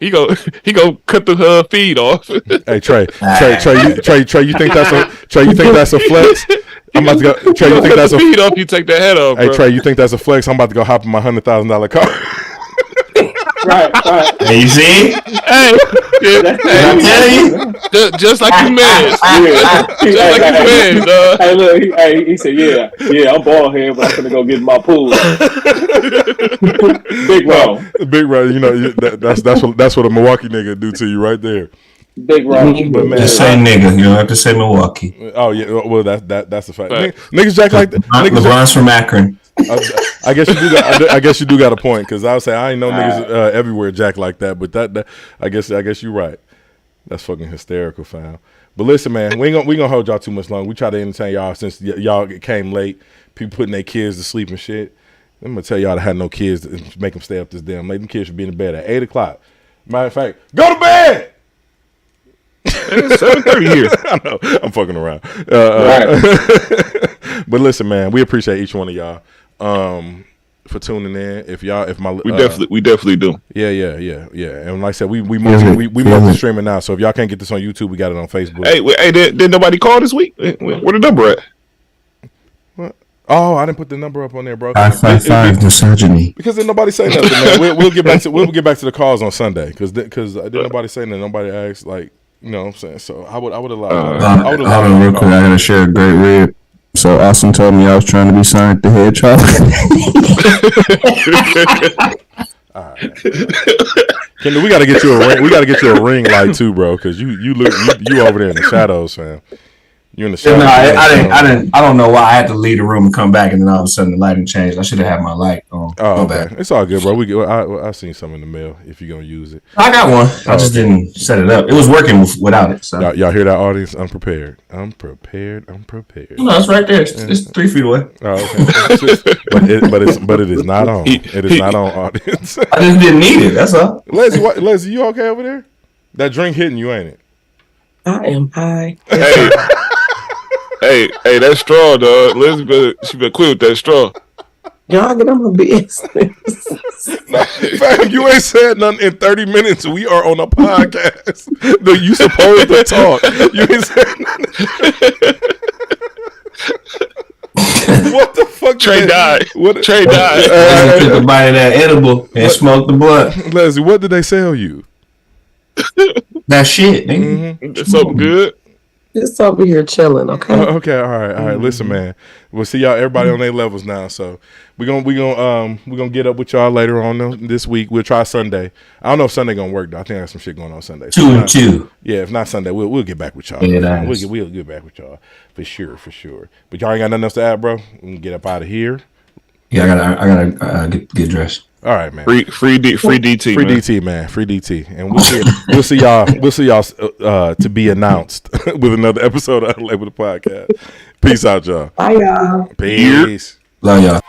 go cut the feed off. Hey Trey, you think that's a flex? I'm about to go. Trey, you think that's a feed off? You take that head off, Hey bro. Trey, you think that's a flex? I'm about to go hop in my $100,000 car. Right. Hey, you see? Hey, I'm telling you. just like you man. Just like you man, dog. Hey, look, he said, yeah, I'm bald head, but I'm gonna go get my pool. Big Rome. Big brother, you know that's what a Milwaukee nigga do to you right there. Big Rome. But man, Just say nigga. You don't have to say Milwaukee. oh yeah, well that's a fact. Right. Niggas jack like that. LeBron's from Akron. I guess you do got a point because I would say I ain't know niggas everywhere jack like that, but that I guess you're right. That's fucking hysterical, fam. But listen, man, we ain't gonna hold y'all too much long. We try to entertain y'all since y'all came late. People putting their kids to sleep and shit. I'm gonna tell y'all that had no kids and make them stay up this damn late. Them kids should be in bed at 8:00. Matter of fact, go to bed. It's 7:30 here. I know I'm fucking around. Right. But listen, man, we appreciate each one of y'all for tuning in. We definitely do. Yeah. And like I said, we mostly streaming now. So if y'all can't get this on YouTube, we got it on Facebook. Hey, did nobody call this week? Where the number at? What? Oh, I didn't put the number up on there, bro. 555 misogyny. Because didn't nobody say nothing, man. We'll get back to the calls on Sunday. Because didn't nobody say nothing. Nobody asked, like, you know what I'm saying. So I would allow. Hold on, real quick. I gotta share a great rib. So Austin told me I was trying to be signed to Hedgehog. All right. Kendall, we gotta get you a ring. We gotta get you a ring light too, bro. Because you over there in the shadows, fam. You're in the shadows. No, I don't know why I had to leave the room and come back, and then all of a sudden the lighting changed. I should have had my light on. Oh, My okay. bad. It's all good, bro. I seen some in the mail. If you're gonna use it, I got one. I just didn't set it up. It was working without it. So y'all hear that, audience? Unprepared. I'm prepared. no, it's right there. It's 3 feet away. Oh, okay. but it is not on. It is not on, audience. I just didn't need it. That's all. Leslie, you okay over there? That drink hitting you, ain't it? I am high. Hey, that straw, dog. She been quit with that straw. Y'all get on my business. Fam, you ain't said nothing in 30 minutes. We are on a podcast. You supposed to talk. You ain't said nothing. What the fuck? Trey died. Trey died. Took a bite of that edible and smoked the blunt. Leslie, what did they sell you? That shit, nigga. Mm-hmm. Something good. Just over here chilling, okay? Okay, all right. Listen, man, we'll see y'all. Everybody on their levels now. So we gonna get up with y'all later on this week. We'll try Sunday. I don't know if Sunday gonna work though. I think I got some shit going on Sunday. 2 and 2. Yeah, if not Sunday, we'll get back with y'all. Yeah, We'll get back with y'all for sure. But y'all ain't got nothing else to add, bro. We can get up out of here. Yeah, I gotta get dressed. All right, man. Free DT, Free man. DT, man. Free DT, and we'll see y'all to be announced with another episode of Unlabeled Podcast. Peace out, y'all. Bye, y'all. Peace. Love y'all.